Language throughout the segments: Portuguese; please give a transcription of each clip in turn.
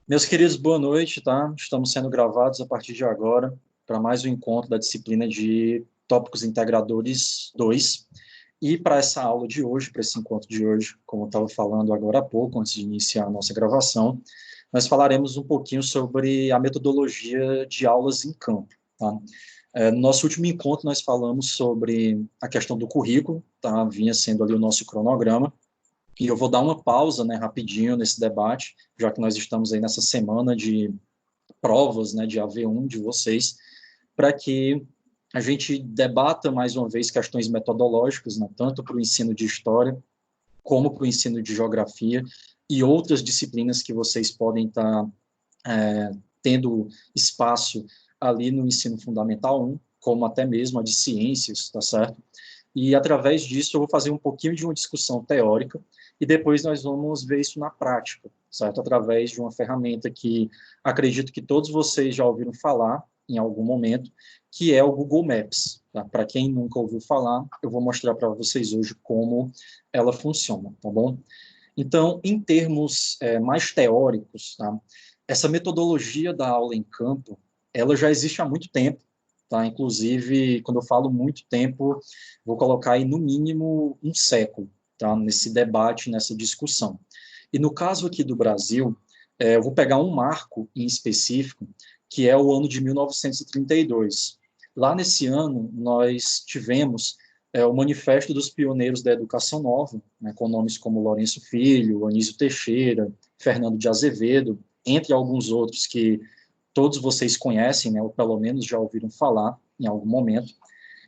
Meus queridos, boa noite, tá? Estamos sendo gravados a partir de agora para mais um encontro da disciplina de Tópicos Integradores 2. E para essa aula de hoje, para esse encontro de hoje, como eu estava falando agora há pouco, antes de iniciar a nossa gravação, nós falaremos um pouquinho sobre a metodologia de aulas em campo, tá? No nosso último encontro, nós falamos sobre a questão do currículo, tá? Vinha sendo ali o nosso cronograma. E eu vou dar uma pausa, né, rapidinho nesse debate, já que nós estamos aí nessa semana de provas, né, de AV1 de vocês, para que a gente debata mais uma vez questões metodológicas, né, tanto para o ensino de história como para o ensino de geografia e outras disciplinas que vocês podem estar tendo espaço ali no ensino fundamental 1, como até mesmo a de ciências, tá certo? E através disso eu vou fazer um pouquinho de uma discussão teórica e depois nós vamos ver isso na prática, certo? Através de uma ferramenta que acredito que todos vocês já ouviram falar em algum momento, que é o Google Maps. Tá? Para quem nunca ouviu falar, eu vou mostrar para vocês hoje como ela funciona, tá bom? Então, em termos mais teóricos, tá? Essa metodologia da aula em campo, ela já existe há muito tempo, tá? Inclusive, quando eu falo muito tempo, vou colocar aí no mínimo um século, tá? Nesse debate, nessa discussão. E no caso aqui do Brasil, eu vou pegar um marco em específico, que é o ano de 1932. Lá nesse ano, nós tivemos o Manifesto dos Pioneiros da Educação Nova, né, com nomes como Lourenço Filho, Anísio Teixeira, Fernando de Azevedo, entre alguns outros que todos vocês conhecem, né, ou pelo menos já ouviram falar em algum momento.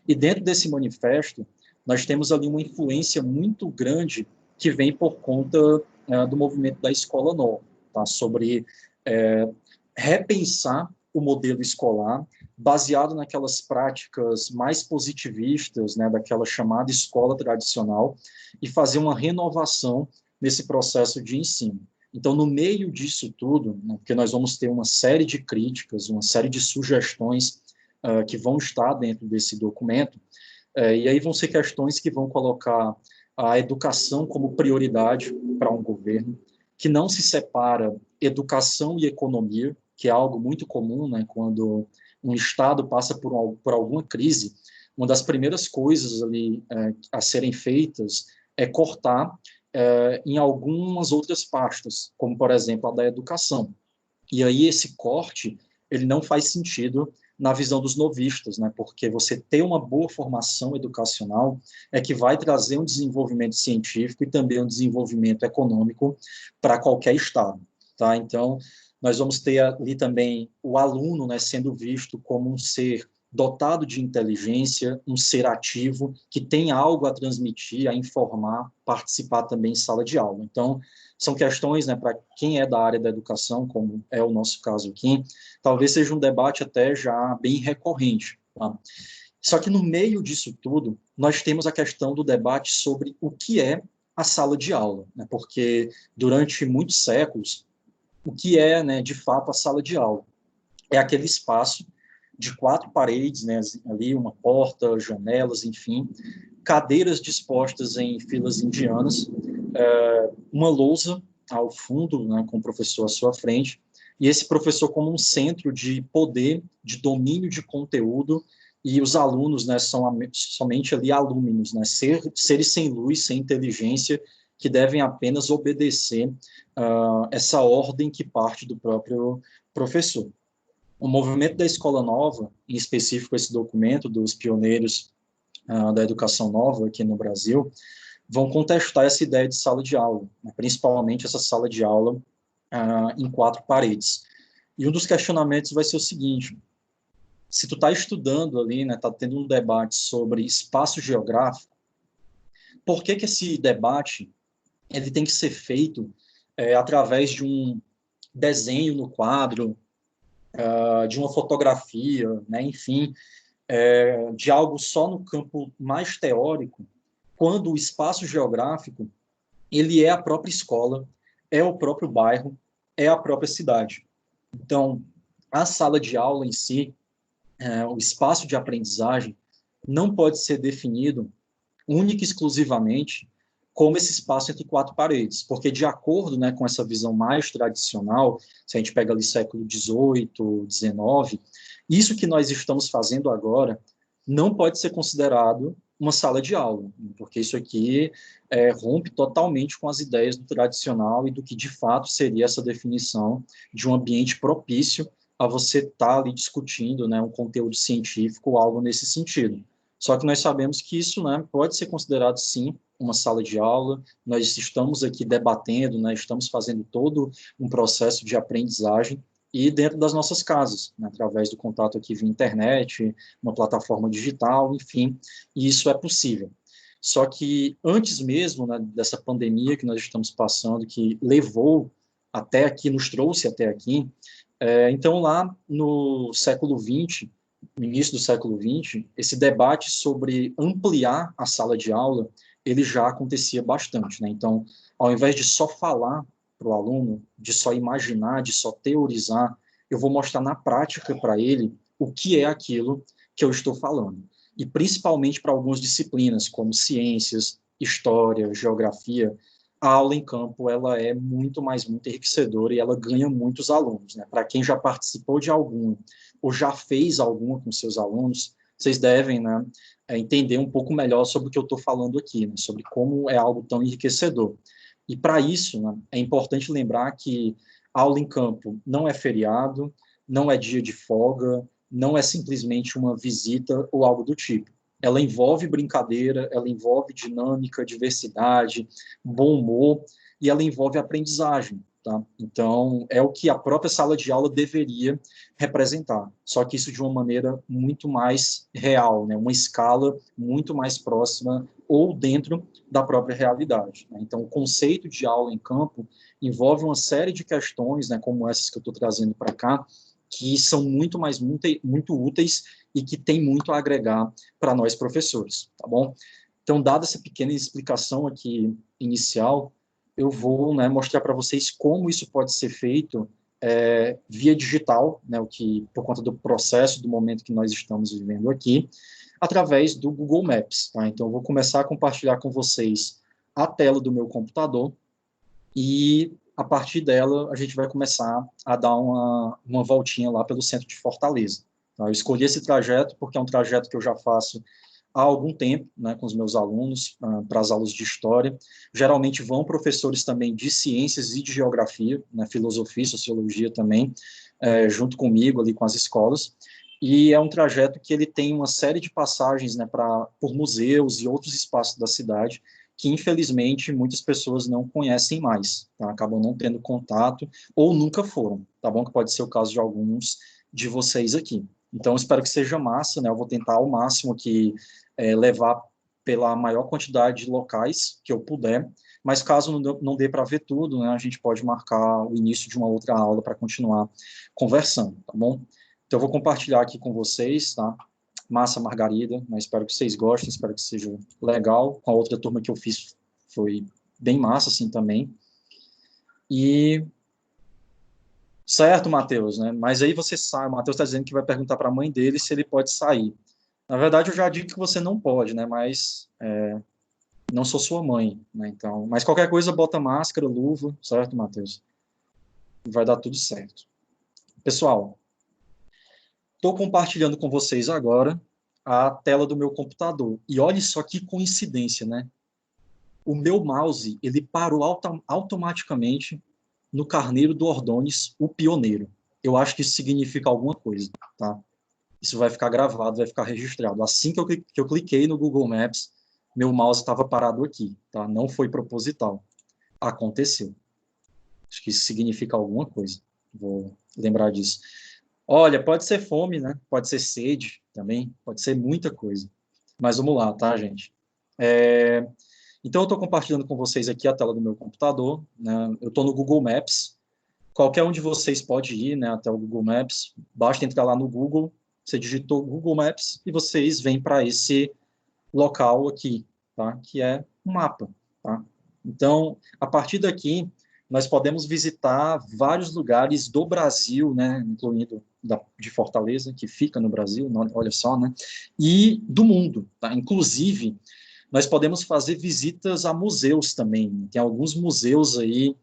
E dentro desse manifesto, nós temos ali uma influência muito grande que vem por conta do movimento da Escola Nova, tá? Sobre é, repensar o modelo escolar baseado naquelas práticas mais positivistas, né, daquela chamada escola tradicional, e fazer uma renovação nesse processo de ensino. Então, no meio disso tudo, né, porque nós vamos ter uma série de críticas, uma série de sugestões que vão estar dentro desse documento, e aí vão ser questões que vão colocar a educação como prioridade para um governo, que não se separa educação e economia, que é algo muito comum, né, quando um Estado passa por alguma crise, uma das primeiras coisas ali a serem feitas é cortar em algumas outras pastas, como, por exemplo, a da educação. E aí esse corte, ele não faz sentido na visão dos novistas, né? Porque você ter uma boa formação educacional é que vai trazer um desenvolvimento científico e também um desenvolvimento econômico para qualquer estado, tá? Então, nós vamos ter ali também o aluno, né, sendo visto como um ser dotado de inteligência, um ser ativo, que tem algo a transmitir, a informar, participar também em sala de aula. Então, são questões, né, para quem é da área da educação, como é o nosso caso aqui, talvez seja um debate até já bem recorrente. Tá? Só que no meio disso tudo, nós temos a questão do debate sobre o que é a sala de aula, né? Porque durante muitos séculos, o que é, né, de fato, a sala de aula? É aquele espaço de quatro paredes, né, ali uma porta, janelas, enfim, cadeiras dispostas em filas indianas, uma lousa ao fundo, né, com o professor à sua frente, e esse professor como um centro de poder, de domínio de conteúdo, e os alunos, né, são somente ali alúminos, né, seres sem luz, sem inteligência, que devem apenas obedecer essa ordem que parte do próprio professor. O movimento da Escola Nova, em específico esse documento dos pioneiros da educação nova aqui no Brasil, vão contestar essa ideia de sala de aula, né, principalmente essa sala de aula em quatro paredes. E um dos questionamentos vai ser o seguinte: se tu está estudando ali, né, está tendo um debate sobre espaço geográfico, por que que esse debate ele tem que ser feito através de um desenho no quadro, de uma fotografia, né, enfim, de algo só no campo mais teórico, quando o espaço geográfico ele é a própria escola, é o próprio bairro, é a própria cidade. Então, a sala de aula em si, o espaço de aprendizagem, não pode ser definido única e exclusivamente como esse espaço entre quatro paredes, porque de acordo, né, com essa visão mais tradicional, se a gente pega ali século XVIII, XIX, isso que nós estamos fazendo agora não pode ser considerado uma sala de aula, porque isso aqui rompe totalmente com as ideias do tradicional e do que de fato seria essa definição de um ambiente propício a você estar ali discutindo, né, um conteúdo científico ou algo nesse sentido. Só que nós sabemos que isso, né, pode ser considerado, sim, uma sala de aula, nós estamos aqui debatendo, né, estamos fazendo todo um processo de aprendizagem e dentro das nossas casas, né, através do contato aqui via internet, uma plataforma digital, enfim, e isso é possível. Só que antes mesmo, né, dessa pandemia que nós estamos passando, que levou até aqui, nos trouxe até aqui, então lá no século XX, no início do século XX, esse debate sobre ampliar a sala de aula, ele já acontecia bastante, né? Então, ao invés de só falar para o aluno, de só imaginar, de só teorizar, eu vou mostrar na prática para ele o que é aquilo que eu estou falando. E principalmente para algumas disciplinas, como ciências, história, geografia, a aula em campo ela é muito enriquecedora e ela ganha muitos alunos, né? Para quem já participou de algum ou já fez alguma com seus alunos, vocês devem, né, entender um pouco melhor sobre o que eu estou falando aqui, né, sobre como é algo tão enriquecedor. E para isso, né, é importante lembrar que aula em campo não é feriado, não é dia de folga, não é simplesmente uma visita ou algo do tipo. Ela envolve brincadeira, ela envolve dinâmica, diversidade, bom humor, e ela envolve aprendizagem. Tá? Então, é o que a própria sala de aula deveria representar, só que isso de uma maneira muito mais real, né? Uma escala muito mais próxima ou dentro da própria realidade. Né? Então, o conceito de aula em campo envolve uma série de questões, né, como essas que eu estou trazendo para cá, que são muito úteis e que tem muito a agregar para nós professores, tá bom? Então, dada essa pequena explicação aqui inicial, eu vou, né, mostrar para vocês como isso pode ser feito via digital, né, o que por conta do processo, do momento que nós estamos vivendo aqui, através do Google Maps. Tá? Então, eu vou começar a compartilhar com vocês a tela do meu computador e, a partir dela, a gente vai começar a dar uma voltinha lá pelo centro de Fortaleza. Tá? Eu escolhi esse trajeto porque é um trajeto que eu já faço há algum tempo, né, com os meus alunos, para as aulas de história. Geralmente vão professores também de ciências e de geografia, né, filosofia, sociologia também, junto comigo ali com as escolas. E é um trajeto que ele tem uma série de passagens, né, por museus e outros espaços da cidade, que infelizmente muitas pessoas não conhecem mais, tá? Acabam não tendo contato ou nunca foram, tá bom? Que pode ser o caso de alguns de vocês aqui. Então, espero que seja massa, né? Eu vou tentar ao máximo aqui levar pela maior quantidade de locais que eu puder, mas caso não dê para ver tudo, né, a gente pode marcar o início de uma outra aula para continuar conversando, tá bom? Então, eu vou compartilhar aqui com vocês, tá? Massa Margarida, né? Espero que vocês gostem, espero que seja legal. Com a outra turma que eu fiz foi bem massa, assim, também. E certo, Matheus, né? Mas aí você sai, o Matheus está dizendo que vai perguntar para a mãe dele se ele pode sair. Na verdade, eu já digo que você não pode, né? Mas não sou sua mãe, né? Então, mas qualquer coisa, bota máscara, luva, certo, Matheus? Vai dar tudo certo. Pessoal, estou compartilhando com vocês agora a tela do meu computador. E olhe só que coincidência, né? O meu mouse, ele parou automaticamente no Carneiro do Ordonez, o pioneiro. Eu acho que isso significa alguma coisa, tá? Isso vai ficar gravado, vai ficar registrado. Assim que eu cliquei no Google Maps, meu mouse estava parado aqui, tá? Não foi proposital. Aconteceu. Acho que isso significa alguma coisa. Vou lembrar disso. Olha, pode ser fome, né? Pode ser sede também, pode ser muita coisa. Mas vamos lá, tá, gente? Então, eu estou compartilhando com vocês aqui a tela do meu computador, né? Eu estou no Google Maps. Qualquer um de vocês pode ir, né, até o Google Maps. Basta entrar lá no Google, você digitou Google Maps e vocês vêm para esse local aqui, tá? Que é um mapa, tá? Então, a partir daqui, nós podemos visitar vários lugares do Brasil, né, incluindo de Fortaleza, que fica no Brasil, olha só, né, e do mundo, tá? Inclusive, Nós podemos fazer visitas a museus também. Tem alguns museus aí,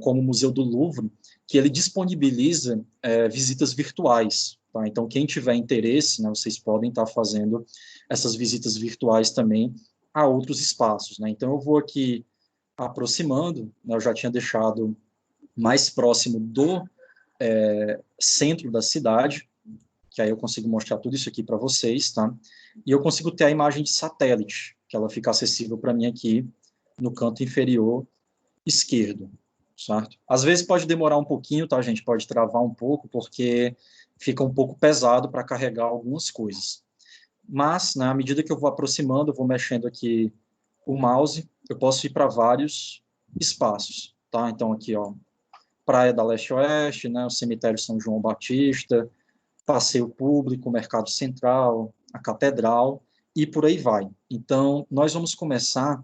como o Museu do Louvre, que ele disponibiliza visitas virtuais. Tá? Então, quem tiver interesse, né, vocês podem estar fazendo essas visitas virtuais também a outros espaços. Né? Então, eu vou aqui aproximando, né, eu já tinha deixado mais próximo do centro da cidade, que aí eu consigo mostrar tudo isso aqui para vocês, tá? E eu consigo ter a imagem de satélite, que ela fica acessível para mim aqui no canto inferior esquerdo, certo? Às vezes pode demorar um pouquinho, tá, gente? Pode travar um pouco, porque fica um pouco pesado para carregar algumas coisas. Mas, né, à medida que eu vou aproximando, eu vou mexendo aqui o mouse, eu posso ir para vários espaços, tá? Então, aqui, ó, Praia da Leste-Oeste, né, o Cemitério São João Batista, Passeio Público, Mercado Central, a Catedral, e por aí vai. Então, nós vamos começar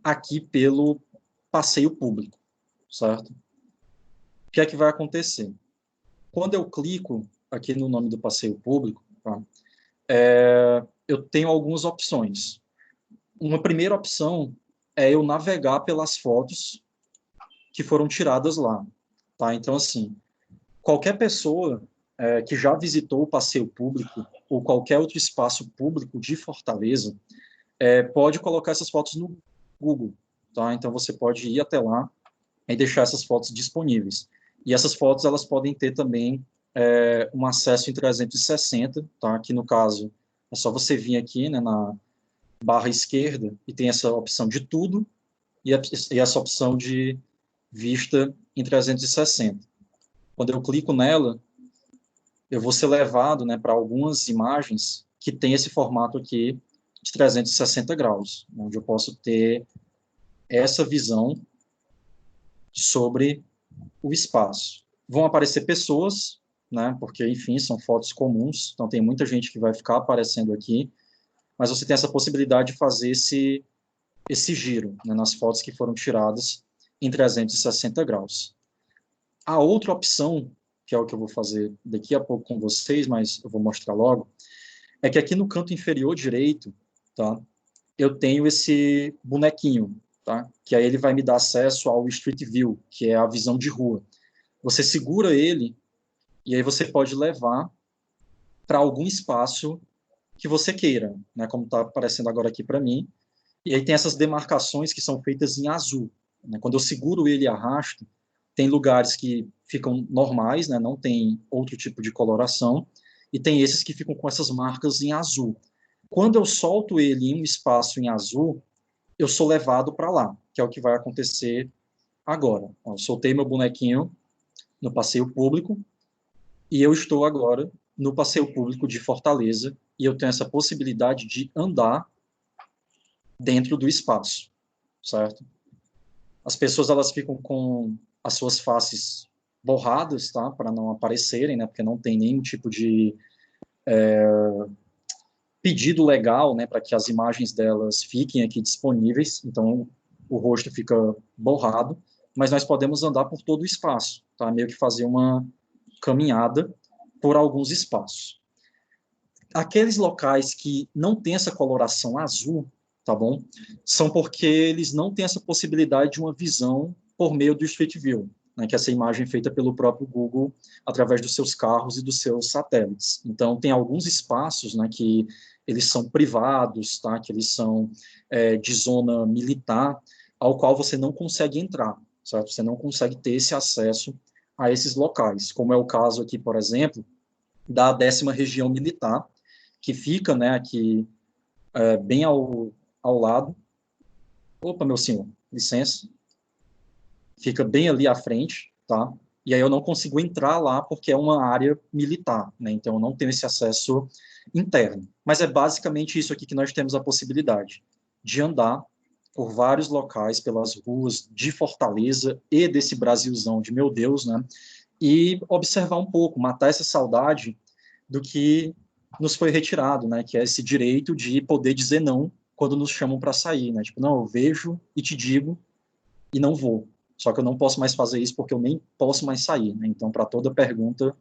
aqui pelo Passeio Público, certo? O que é que vai acontecer? Quando eu clico aqui no nome do Passeio Público, tá, eu tenho algumas opções. Uma primeira opção é eu navegar pelas fotos que foram tiradas lá, tá? Então, assim, qualquer pessoa que já visitou o passeio público ou qualquer outro espaço público de Fortaleza pode colocar essas fotos no Google, tá? Então, você pode ir até lá e deixar essas fotos disponíveis. E essas fotos, elas podem ter também um acesso em 360, tá? Que, no caso, é só você vir aqui, né, na barra esquerda e tem essa opção de tudo e essa opção de vista em 360. Quando eu clico nela, eu vou ser levado, né, para algumas imagens que tem esse formato aqui de 360 graus, onde eu posso ter essa visão sobre o espaço. Vão aparecer pessoas, né, porque, enfim, são fotos comuns, então tem muita gente que vai ficar aparecendo aqui, mas você tem essa possibilidade de fazer esse giro, né, nas fotos que foram tiradas em 360 graus. A outra opção, que é o que eu vou fazer daqui a pouco com vocês, mas eu vou mostrar logo, é que aqui no canto inferior direito, tá, eu tenho esse bonequinho, tá, que aí ele vai me dar acesso ao Street View, que é a visão de rua. Você segura ele e aí você pode levar para algum espaço que você queira, né, como está aparecendo agora aqui para mim. E aí tem essas demarcações que são feitas em azul. Né? Quando eu seguro ele e arrasto, tem lugares que ficam normais, né, não tem outro tipo de coloração, e tem esses que ficam com essas marcas em azul. Quando eu solto ele em um espaço em azul, eu sou levado para lá, que é o que vai acontecer agora. Eu soltei meu bonequinho no passeio público, e eu estou agora no passeio público de Fortaleza, e eu tenho essa possibilidade de andar dentro do espaço, certo? As pessoas, elas ficam com as suas faces borradas, tá? Para não aparecerem, né? Porque não tem nenhum tipo de pedido legal, né? Para que as imagens delas fiquem aqui disponíveis. Então, o rosto fica borrado, mas nós podemos andar por todo o espaço, tá? Meio que fazer uma caminhada por alguns espaços. Aqueles locais que não tem essa coloração azul, tá bom? São porque eles não têm essa possibilidade de uma visão por meio do Street View, né, que é essa imagem feita pelo próprio Google através dos seus carros e dos seus satélites. Então, tem alguns espaços, né, que eles são privados, tá, que eles são de zona militar, ao qual você não consegue entrar, certo? Você não consegue ter esse acesso a esses locais, como é o caso aqui, por exemplo, da 10ª Região Militar, que fica, né, aqui bem ao lado. Opa, meu senhor, licença. Fica bem ali à frente, tá? E aí eu não consigo entrar lá porque é uma área militar, né? Então eu não tenho esse acesso interno. Mas é basicamente isso aqui que nós temos a possibilidade de andar por vários locais, pelas ruas de Fortaleza e desse Brasilzão de meu Deus, né? E observar um pouco, matar essa saudade do que nos foi retirado, né? Que é esse direito de poder dizer não quando nos chamam para sair, né? Tipo, não, eu vejo e te digo e não vou. Só que eu não posso mais fazer isso porque eu nem posso mais sair, né? Então, para toda pergunta,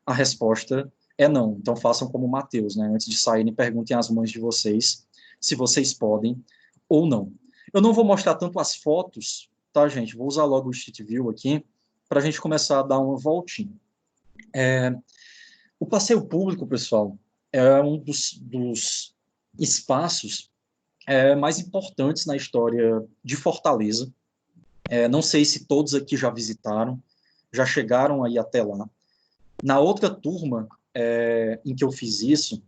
a resposta é não. Então, façam como Mateus, né? Antes de saírem, perguntem às mães de vocês se vocês podem ou não. Eu não vou mostrar tanto as fotos, tá, gente? Vou usar logo o Street View aqui, para a gente começar a dar uma voltinha. O passeio público, pessoal, é um dos espaços mais importantes na história de Fortaleza. Não sei se todos aqui já visitaram, já chegaram aí até lá. Na outra turma em que eu fiz isso,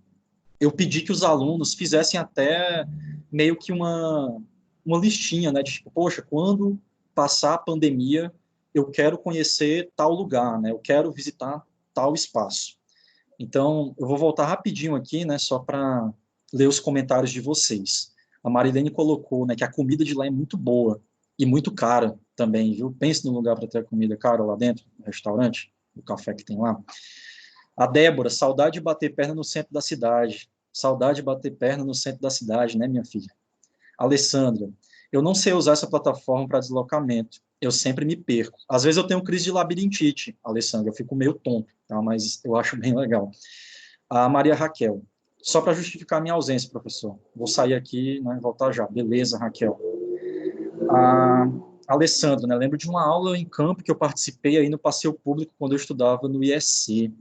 eu pedi que os alunos fizessem até meio que uma listinha, né, de tipo, poxa, quando passar a pandemia, eu quero conhecer tal lugar, né, eu quero visitar tal espaço. Então, eu vou voltar rapidinho aqui, né, só para ler os comentários de vocês. A Marilene colocou, né, que a comida de lá é muito boa e muito cara também, viu? Pense no lugar para ter comida cara lá dentro, no restaurante, o café que tem lá. A Débora, saudade de bater perna no centro da cidade. Saudade de bater perna no centro da cidade, né, minha filha? Alessandra, eu não sei usar essa plataforma para deslocamento. Eu sempre me perco. Às vezes eu tenho crise de labirintite, Alessandra, eu fico meio tonto, tá? Mas eu acho bem legal. A Maria Raquel, só para justificar a minha ausência, professor. Vou sair aqui, né, e voltar já. Beleza, Raquel. A Alessandra, né, lembro de uma aula em campo que eu participei aí no passeio público quando eu estudava no ISC.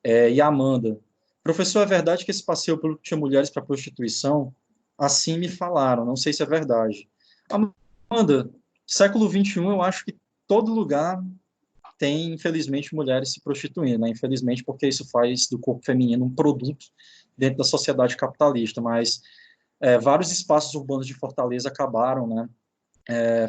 E a Amanda, professor, é verdade que esse passeio público tinha mulheres para prostituição? Assim me falaram, não sei se é verdade. Amanda, século XXI, eu acho que todo lugar tem, infelizmente, mulheres se prostituindo, né? Infelizmente, porque isso faz do corpo feminino um produto dentro da sociedade capitalista, mas vários espaços urbanos de Fortaleza acabaram, né,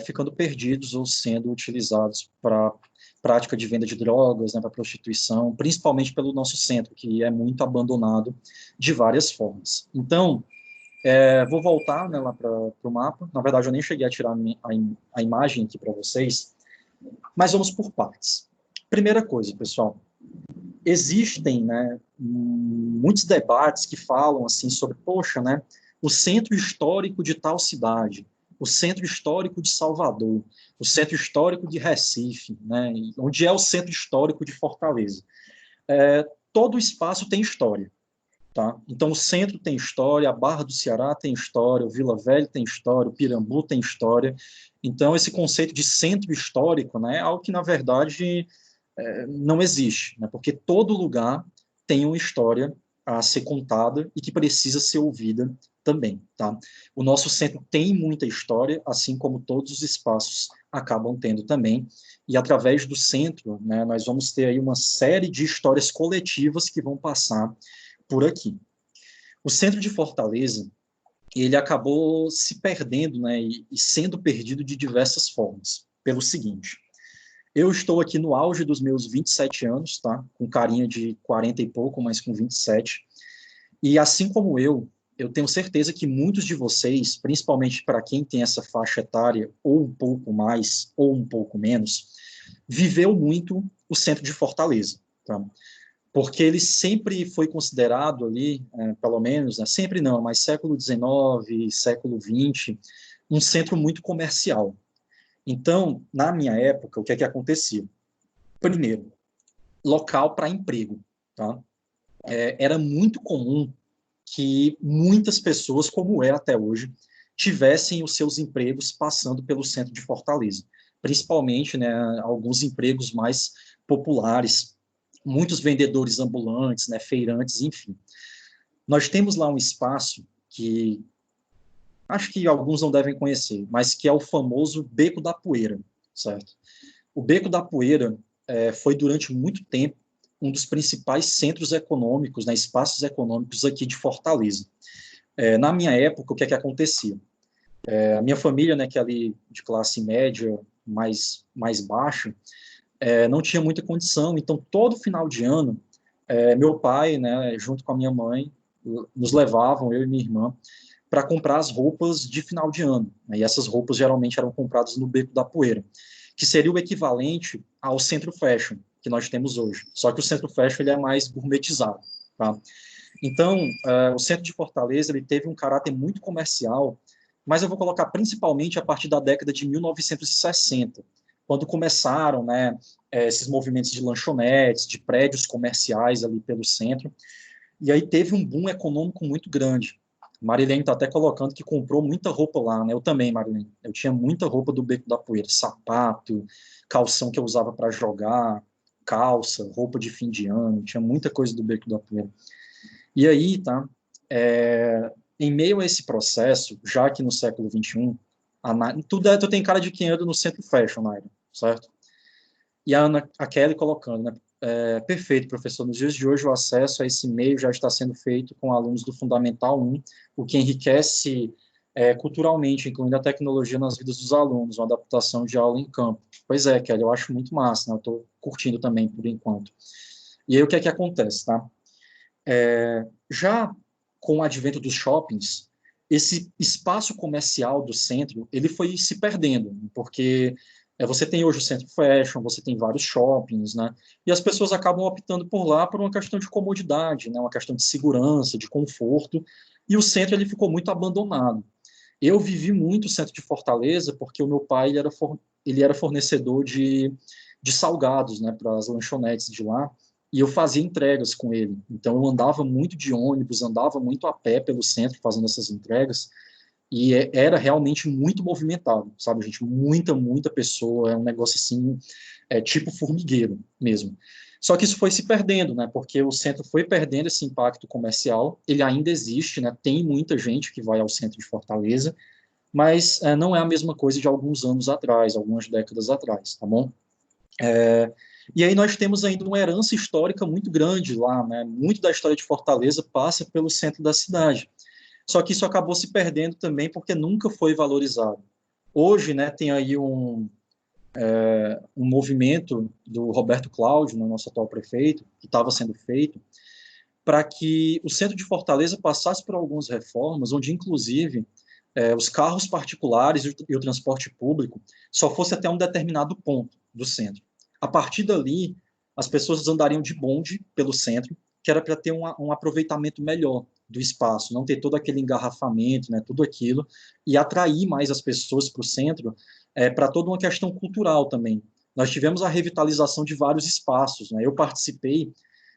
ficando perdidos ou sendo utilizados para prática de venda de drogas, né, para prostituição, principalmente pelo nosso centro, que é muito abandonado de várias formas. Então, vou voltar, né, lá para o mapa. Na verdade, eu nem cheguei a tirar a imagem aqui para vocês, mas vamos por partes. Primeira coisa, pessoal, existem, né, muitos debates que falam assim sobre, poxa, né, o centro histórico de tal cidade, o centro histórico de Salvador, o centro histórico de Recife, né, onde é o centro histórico de Fortaleza. Todo espaço tem história, tá? Então o centro tem história, a Barra do Ceará tem história, o Vila Velha tem história, o Pirambu tem história. Então esse conceito de centro histórico, né, é algo que na verdade não existe, né? Porque todo lugar tem uma história a ser contada e que precisa ser ouvida também, tá? O nosso centro tem muita história, assim como todos os espaços acabam tendo também, e através do centro, né, nós vamos ter aí uma série de histórias coletivas que vão passar por aqui. O centro de Fortaleza, ele acabou se perdendo, né, e sendo perdido de diversas formas, pelo seguinte: eu estou aqui no auge dos meus 27 anos, tá? Com carinha de 40 e pouco, mas com 27. E assim como eu tenho certeza que muitos de vocês, principalmente para quem tem essa faixa etária, ou um pouco mais, ou um pouco menos, viveu muito o centro de Fortaleza, tá? Porque ele sempre foi considerado ali, pelo menos, né, sempre não, mas século XIX, século XX, um centro muito comercial. Então, na minha época, o que é que acontecia? Primeiro, local para emprego, tá? Era muito comum que muitas pessoas, como é até hoje, tivessem os seus empregos passando pelo centro de Fortaleza, principalmente, né, alguns empregos mais populares, muitos vendedores ambulantes, né, feirantes, enfim. Nós temos lá um espaço que acho que alguns não devem conhecer, mas que é o famoso Beco da Poeira, certo? O Beco da Poeira foi durante muito tempo um dos principais centros econômicos, né, espaços econômicos aqui de Fortaleza. Na minha época, o que é que acontecia? A minha família, né, que é ali de classe média, mais baixa, não tinha muita condição, então todo final de ano, meu pai, né, junto com a minha mãe, nos levavam, eu e minha irmã, para comprar as roupas de final de ano, né, e essas roupas geralmente eram compradas no Beco da Poeira, que seria o equivalente ao Centro Fashion que nós temos hoje. Só que o Centro Fashion ele é mais gourmetizado, tá? Então, o centro de Fortaleza ele teve um caráter muito comercial, mas eu vou colocar principalmente a partir da década de 1960, quando começaram, né, esses movimentos de lanchonetes, de prédios comerciais ali pelo centro, e aí teve um boom econômico muito grande. Marilene está até colocando que comprou muita roupa lá, né? Eu também, Marilene. Eu tinha muita roupa do Beco da Poeira, sapato, calção que eu usava para jogar, calça, roupa de fim de ano, tinha muita coisa do Beco da Poeira. E aí, tá? Em meio a esse processo, já que no século XXI, tu tem cara de quem anda no centro fashion, Naira, certo? E a Kelly colocando, né? Perfeito, professor. Nos dias de hoje, o acesso a esse meio já está sendo feito com alunos do Fundamental 1, o que enriquece culturalmente, incluindo a tecnologia nas vidas dos alunos, uma adaptação de aula em campo. Pois é, Kelly, eu acho muito massa, né? Eu estou curtindo também, por enquanto. E aí, o que é que acontece, tá? Já com o advento dos shoppings, esse espaço comercial do centro, ele foi se perdendo, porque você tem hoje o centro fashion, você tem vários shoppings, né? E as pessoas acabam optando por lá por uma questão de comodidade, né? Uma questão de segurança, de conforto, e o centro ele ficou muito abandonado. Eu vivi muito o centro de Fortaleza porque o meu pai ele era fornecedor de salgados, né, para as lanchonetes de lá, e eu fazia entregas com ele. Então eu andava muito de ônibus, andava muito a pé pelo centro fazendo essas entregas, e era realmente muito movimentado, sabe, gente? Muita pessoa, é um negócio assim, tipo formigueiro mesmo. Só que isso foi se perdendo, né? Porque o centro foi perdendo esse impacto comercial. Ele ainda existe, né? Tem muita gente que vai ao centro de Fortaleza, mas não é a mesma coisa de alguns anos atrás, algumas décadas atrás, tá bom? E aí nós temos ainda uma herança histórica muito grande lá, né? Muito da história de Fortaleza passa pelo centro da cidade. Só que isso acabou se perdendo também porque nunca foi valorizado. Hoje, né, tem aí um movimento do Roberto Cláudio, né, nosso atual prefeito, que estava sendo feito, para que o centro de Fortaleza passasse por algumas reformas, onde, inclusive, os carros particulares e o transporte público só fosse até um determinado ponto do centro. A partir dali, as pessoas andariam de bonde pelo centro, que era para ter um aproveitamento melhor do espaço, não ter todo aquele engarrafamento, né, tudo aquilo, e atrair mais as pessoas para o centro, para toda uma questão cultural também. Nós tivemos a revitalização de vários espaços, né? Eu participei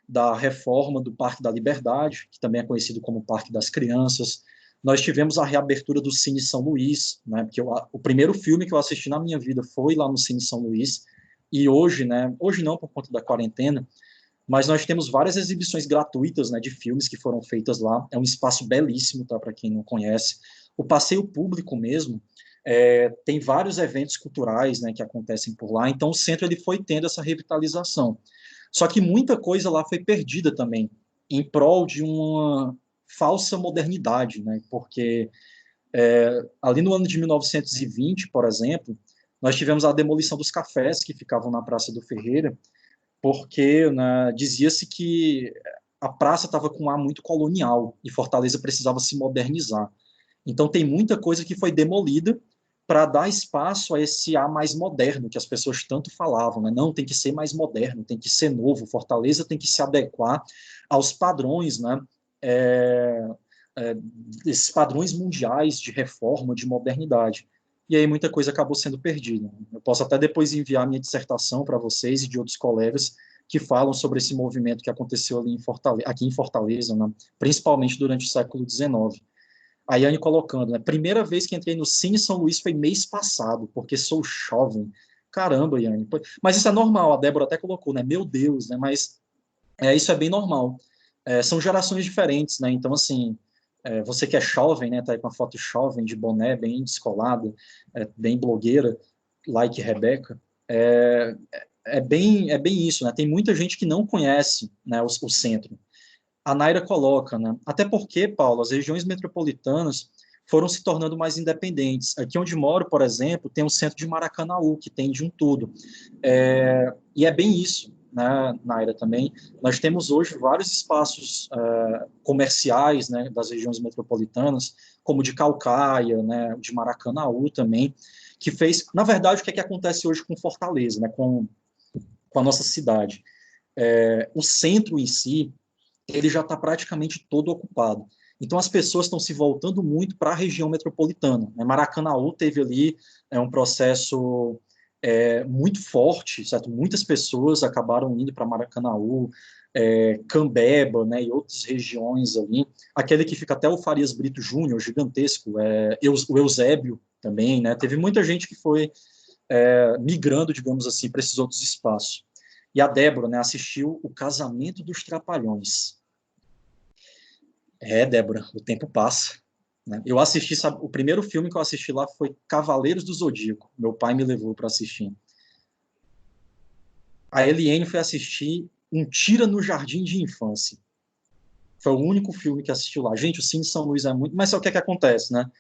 da reforma do Parque da Liberdade, que também é conhecido como Parque das Crianças. Nós tivemos a reabertura do Cine São Luís, né, porque o primeiro filme que eu assisti na minha vida foi lá no Cine São Luís, e hoje, né, hoje não por conta da quarentena, mas nós temos várias exibições gratuitas, né, de filmes que foram feitas lá. É um espaço belíssimo, tá, para quem não conhece. O passeio público mesmo, tem vários eventos culturais, né, que acontecem por lá. Então o centro ele foi tendo essa revitalização. Só que muita coisa lá foi perdida também, em prol de uma falsa modernidade, né? Porque ali no ano de 1920, por exemplo, nós tivemos a demolição dos cafés que ficavam na Praça do Ferreira, porque, né, dizia-se que a praça estava com um ar muito colonial e Fortaleza precisava se modernizar. Então tem muita coisa que foi demolida para dar espaço a esse ar mais moderno que as pessoas tanto falavam, né? Não, tem que ser mais moderno, tem que ser novo, Fortaleza tem que se adequar aos padrões, né? É, é, esses padrões mundiais de reforma, de modernidade. E aí muita coisa acabou sendo perdida. Eu posso até depois enviar minha dissertação para vocês e de outros colegas que falam sobre esse movimento que aconteceu ali aqui em Fortaleza, né? Principalmente durante o século XIX. A Yane colocando, né? Primeira vez que entrei no Cine São Luís foi mês passado, porque sou jovem. Caramba, Yane. Mas isso é normal, a Débora até colocou, né? Meu Deus, né? Mas isso é bem normal. São gerações diferentes, né? Então, assim, você que é jovem, né? Tá aí com a foto jovem, de boné, bem descolada, bem blogueira, like Rebeca, é bem isso, né? Tem muita gente que não conhece, né, o centro. A Naira coloca, né? Até porque, Paulo, as regiões metropolitanas foram se tornando mais independentes. Aqui onde moro, por exemplo, tem o centro de Maracanaú, que tem de um tudo. E é bem isso, né, Naira, também. Nós temos hoje vários espaços comerciais, né, das regiões metropolitanas, como de Calcaia, né, de Maracanaú também, que fez... Na verdade, o que é que acontece hoje com Fortaleza, né, com a nossa cidade? O centro em si, ele já está praticamente todo ocupado. Então, as pessoas estão se voltando muito para a região metropolitana. Né? Maracanaú teve ali um processo muito forte, certo? Muitas pessoas acabaram indo para Maracanaú, Cambeba, né, e outras regiões ali. Aquele que fica até o Farias Brito Júnior, gigantesco, o Eusébio também, né? Teve muita gente que foi migrando, digamos assim, para esses outros espaços. E a Débora, né, assistiu O Casamento dos Trapalhões. Débora, o tempo passa. Né? Eu assisti, sabe, o primeiro filme que eu assisti lá foi Cavaleiros do Zodíaco. Meu pai me levou para assistir. A Eliane foi assistir Um Tira no Jardim de Infância. Foi o único filme que assistiu lá. Gente, o Cine São Luís é muito... Mas só o que é que acontece, né?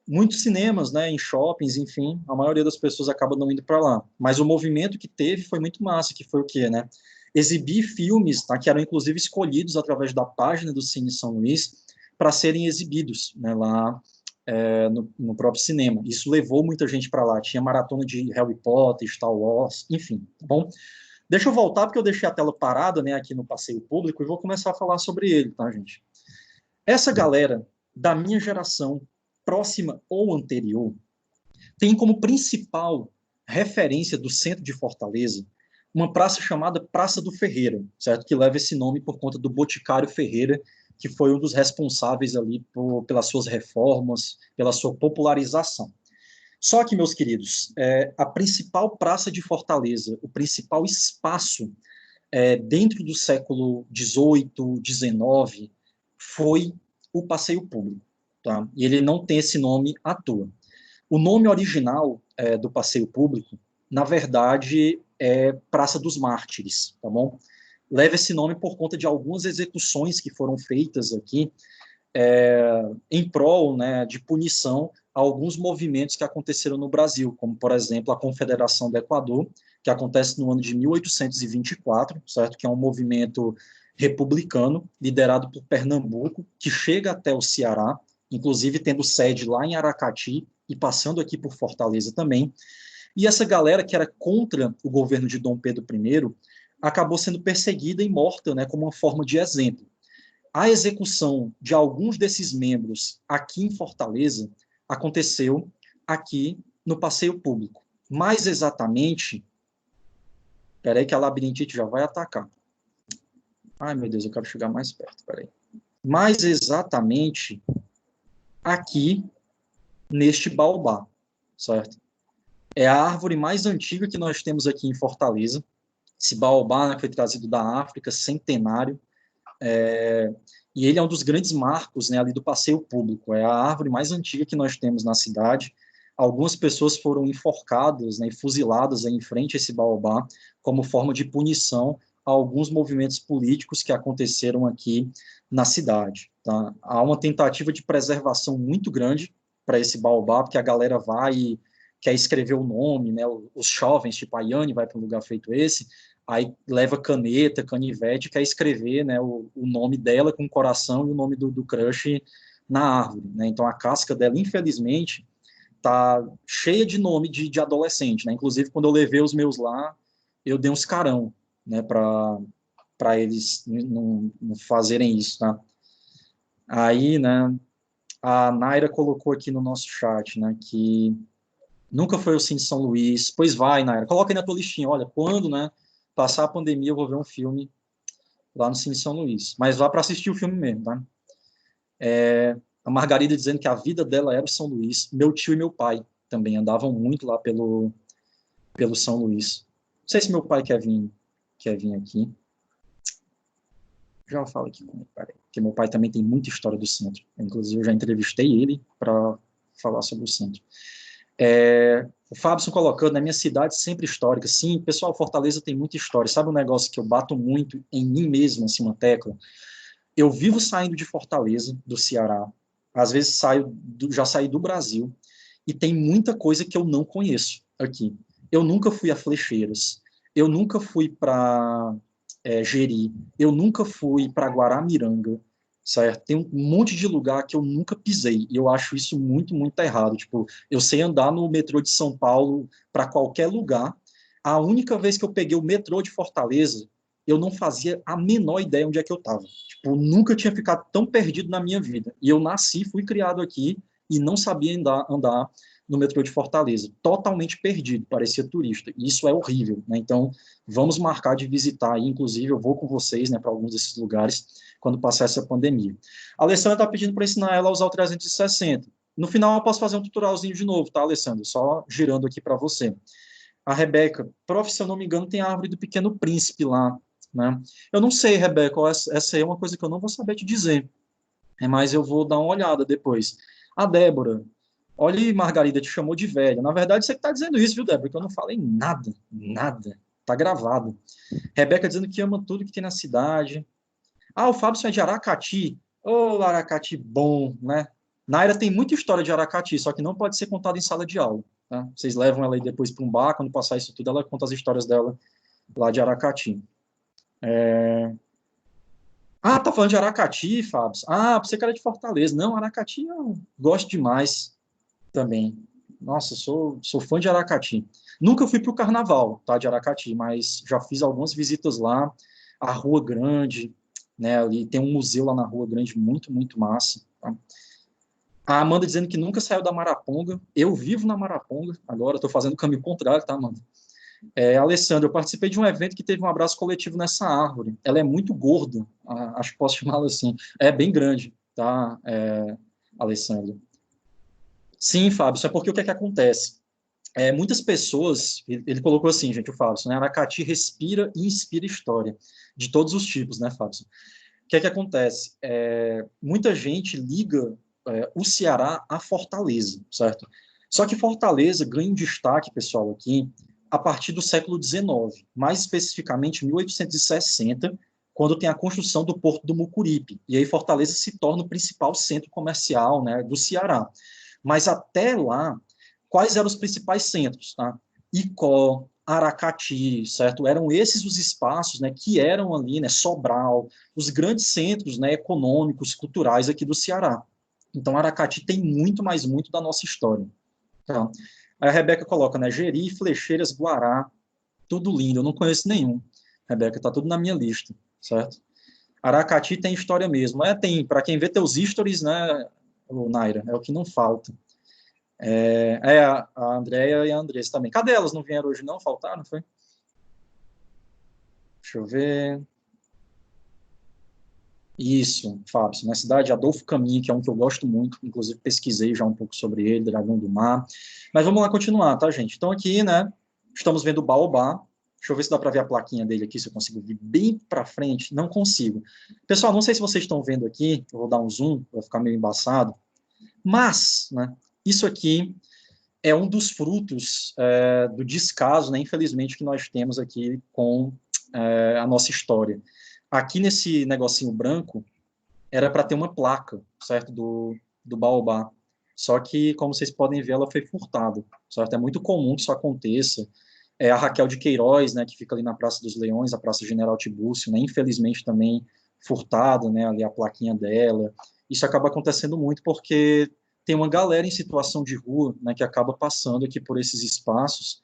Muitos cinemas, né, em shoppings, enfim, a maioria das pessoas acaba não indo para lá. Mas o movimento que teve foi muito massa, que foi o quê, né? Exibir filmes, tá, que eram inclusive escolhidos através da página do Cine São Luís para serem exibidos, né, lá no próprio cinema. Isso levou muita gente para lá. Tinha maratona de Harry Potter, Star Wars, enfim, tá bom? Deixa eu voltar, porque eu deixei a tela parada, né, aqui no passeio público, e vou começar a falar sobre ele, tá, gente? Essa galera da minha geração, próxima ou anterior, tem como principal referência do centro de Fortaleza uma praça chamada Praça do Ferreira, certo? Que leva esse nome por conta do Boticário Ferreira, que foi um dos responsáveis ali pelas suas reformas, pela sua popularização. Só que, meus queridos, a principal praça de Fortaleza, o principal espaço dentro do século XVIII, XIX, foi o passeio público. Tá? E ele não tem esse nome à toa. O nome original do passeio público, na verdade, é Praça dos Mártires, tá bom? Leva esse nome por conta de algumas execuções que foram feitas aqui em prol, né, de punição a alguns movimentos que aconteceram no Brasil, como, por exemplo, a Confederação do Equador, que acontece no ano de 1824, certo? Que é um movimento republicano liderado por Pernambuco, que chega até o Ceará, inclusive tendo sede lá em Aracati e passando aqui por Fortaleza também. E essa galera que era contra o governo de Dom Pedro I acabou sendo perseguida e morta, né, como uma forma de exemplo. A execução de alguns desses membros aqui em Fortaleza aconteceu aqui no passeio público. Mais exatamente, peraí que a labirintite já vai atacar. Ai, meu Deus, eu quero chegar mais perto, peraí. Mais exatamente aqui neste baobá, certo? É a árvore mais antiga que nós temos aqui em Fortaleza. Esse baobá, né, foi trazido da África, centenário, e ele é um dos grandes marcos, né, ali do passeio público. É a árvore mais antiga que nós temos na cidade. Algumas pessoas foram enforcadas, né, e fuziladas aí em frente a esse baobá, como forma de punição a alguns movimentos políticos que aconteceram aqui na cidade. Tá? Há uma tentativa de preservação muito grande para esse baobá, porque a galera vai e quer escrever o nome, né, os jovens, tipo a Yane vai para um lugar feito esse, aí leva caneta, canivete, quer escrever, né, o nome dela com o coração e o nome do crush na árvore, né, então a casca dela, infelizmente, tá cheia de nome de adolescente, né, inclusive quando eu levei os meus lá, eu dei uns carão, né, para eles não fazerem isso, tá? Aí, né, a Naira colocou aqui no nosso chat, né, que nunca foi o Cine São Luís. Pois vai, Naira. Coloca aí na tua listinha. Olha, quando, né, passar a pandemia, eu vou ver um filme lá no Cine São Luís. Mas vá para assistir o filme mesmo, tá? A Margarida dizendo que a vida dela era o São Luís. Meu tio e meu pai também andavam muito lá pelo São Luís. Não sei se meu pai quer vir aqui. Já falo aqui com meu pai. Porque meu pai também tem muita história do centro. Inclusive, eu já entrevistei ele para falar sobre o centro. O Fábio colocando, na minha cidade sempre histórica. Sim, pessoal, Fortaleza tem muita história. Sabe um negócio que eu bato muito em mim mesmo, assim, uma tecla? Eu vivo saindo de Fortaleza, do Ceará. Às vezes já saí do Brasil. E tem muita coisa que eu não conheço aqui. Eu nunca fui a Flecheiras. Eu nunca fui para Jeri. Eu nunca fui para Guaramiranga, certo? Tem um monte de lugar que eu nunca pisei, e eu acho isso muito, muito errado. Tipo, eu sei andar no metrô de São Paulo para qualquer lugar. A única vez que eu peguei o metrô de Fortaleza, eu não fazia a menor ideia onde é que eu estava. Tipo, nunca tinha ficado tão perdido na minha vida. E eu nasci, fui criado aqui e não sabia andar no metrô de Fortaleza, totalmente perdido, parecia turista, e isso é horrível, né? Então, vamos marcar de visitar, e inclusive eu vou com vocês, né, para alguns desses lugares, quando passar essa pandemia. A Alessandra está pedindo para ensinar ela a usar o 360. No final, eu posso fazer um tutorialzinho de novo, tá, Alessandra? Só girando aqui para você. A Rebeca, prof, se eu não me engano, tem a árvore do Pequeno Príncipe lá, né? Eu não sei, Rebeca, essa aí é uma coisa que eu não vou saber te dizer, mas eu vou dar uma olhada depois. A Débora, olha, Margarida te chamou de velha. Na verdade, você que está dizendo isso, viu, Débora? Que eu não falei nada, nada. Tá gravado. Rebeca dizendo que ama tudo que tem na cidade. Ah, o Fábio é de Aracati. Ô, Aracati bom, né? Naira tem muita história de Aracati, só que não pode ser contada em sala de aula. Tá? Vocês levam ela aí depois para um bar, quando passar isso tudo, ela conta as histórias dela lá de Aracati. Ah, tá falando de Aracati, Fábio. Ah, você que era de Fortaleza. Não, Aracati eu gosto demais também. Nossa, sou fã de Aracati. Nunca fui para o carnaval, tá, de Aracati, mas já fiz algumas visitas lá. A Rua Grande, né, ali tem um museu lá na Rua Grande muito, muito massa. Tá? A Amanda dizendo que nunca saiu da Maraponga. Eu vivo na Maraponga, agora estou fazendo o caminho contrário, tá, Amanda? Alessandra, eu participei de um evento que teve um abraço coletivo nessa árvore. Ela é muito gorda, acho que posso chamá-la assim. É bem grande, tá, Alessandra? Sim, Fábio, isso é porque o que é que acontece? Muitas pessoas, ele colocou assim, gente, o Fábio, né? Aracati respira e inspira história, de todos os tipos, né, Fábio? O que é que acontece? Muita gente liga o Ceará à Fortaleza, certo? Só que Fortaleza ganha um destaque, pessoal, aqui, a partir do século XIX, mais especificamente 1860, quando tem a construção do Porto do Mucuripe. E aí Fortaleza se torna o principal centro comercial, né, do Ceará. Mas até lá, quais eram os principais centros? Tá? Icó, Aracati, certo? Eram esses os espaços, né, que eram ali, né, Sobral, os grandes centros, né, econômicos, culturais aqui do Ceará. Então, Aracati tem muito, mais muito da nossa história. Tá? Aí a Rebeca coloca, né, Jeri, Flecheiras, Guará, tudo lindo, eu não conheço nenhum. Rebeca, tá tudo na minha lista, certo? Aracati tem história mesmo. Tem, para quem vê teus stories, né, o Naira, é o que não falta. A Andréia e a Andressa também. Cadê elas? Não vieram hoje, não? Faltaram, foi? Deixa eu ver. Isso, Fábio, na cidade Adolfo Caminho, que é um que eu gosto muito, inclusive pesquisei já um pouco sobre ele, Dragão do Mar. Mas vamos lá continuar, tá, gente? Então aqui, né, estamos vendo o Baobá. Deixa eu ver se dá para ver a plaquinha dele aqui, se eu consigo vir bem para frente. Não consigo. Pessoal, não sei se vocês estão vendo aqui, eu vou dar um zoom, vai ficar meio embaçado. Mas, né, isso aqui é um dos frutos do descaso, né, infelizmente, que nós temos aqui com a nossa história. Aqui nesse negocinho branco, era para ter uma placa, certo, do Baobá. Só que, como vocês podem ver, ela foi furtada, certo? É muito comum que isso aconteça. A Raquel de Queiroz, né, que fica ali na Praça dos Leões, a Praça General Tibúrcio, né, infelizmente também furtada, né, ali a plaquinha dela. Isso acaba acontecendo muito porque tem uma galera em situação de rua, né, que acaba passando aqui por esses espaços,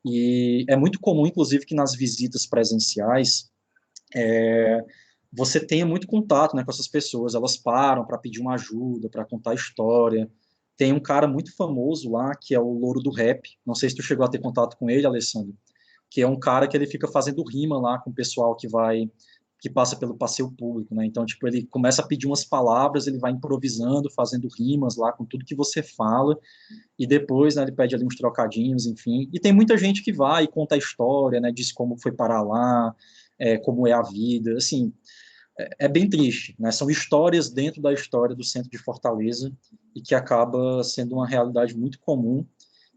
e é muito comum, inclusive, que nas visitas presenciais você tenha muito contato, né, com essas pessoas. Elas param para pedir uma ajuda, para contar história. Tem um cara muito famoso lá, que é o Louro do Rap. Não sei se tu chegou a ter contato com ele, Alessandro, que é um cara que ele fica fazendo rima lá com o pessoal que passa pelo passeio público, né? Então, tipo, ele começa a pedir umas palavras, ele vai improvisando, fazendo rimas lá com tudo que você fala, e depois, né, ele pede ali uns trocadinhos, enfim. E tem muita gente que vai e conta a história, né, diz como foi parar lá, como é a vida, assim, bem triste, né? São histórias dentro da história do centro de Fortaleza e que acaba sendo uma realidade muito comum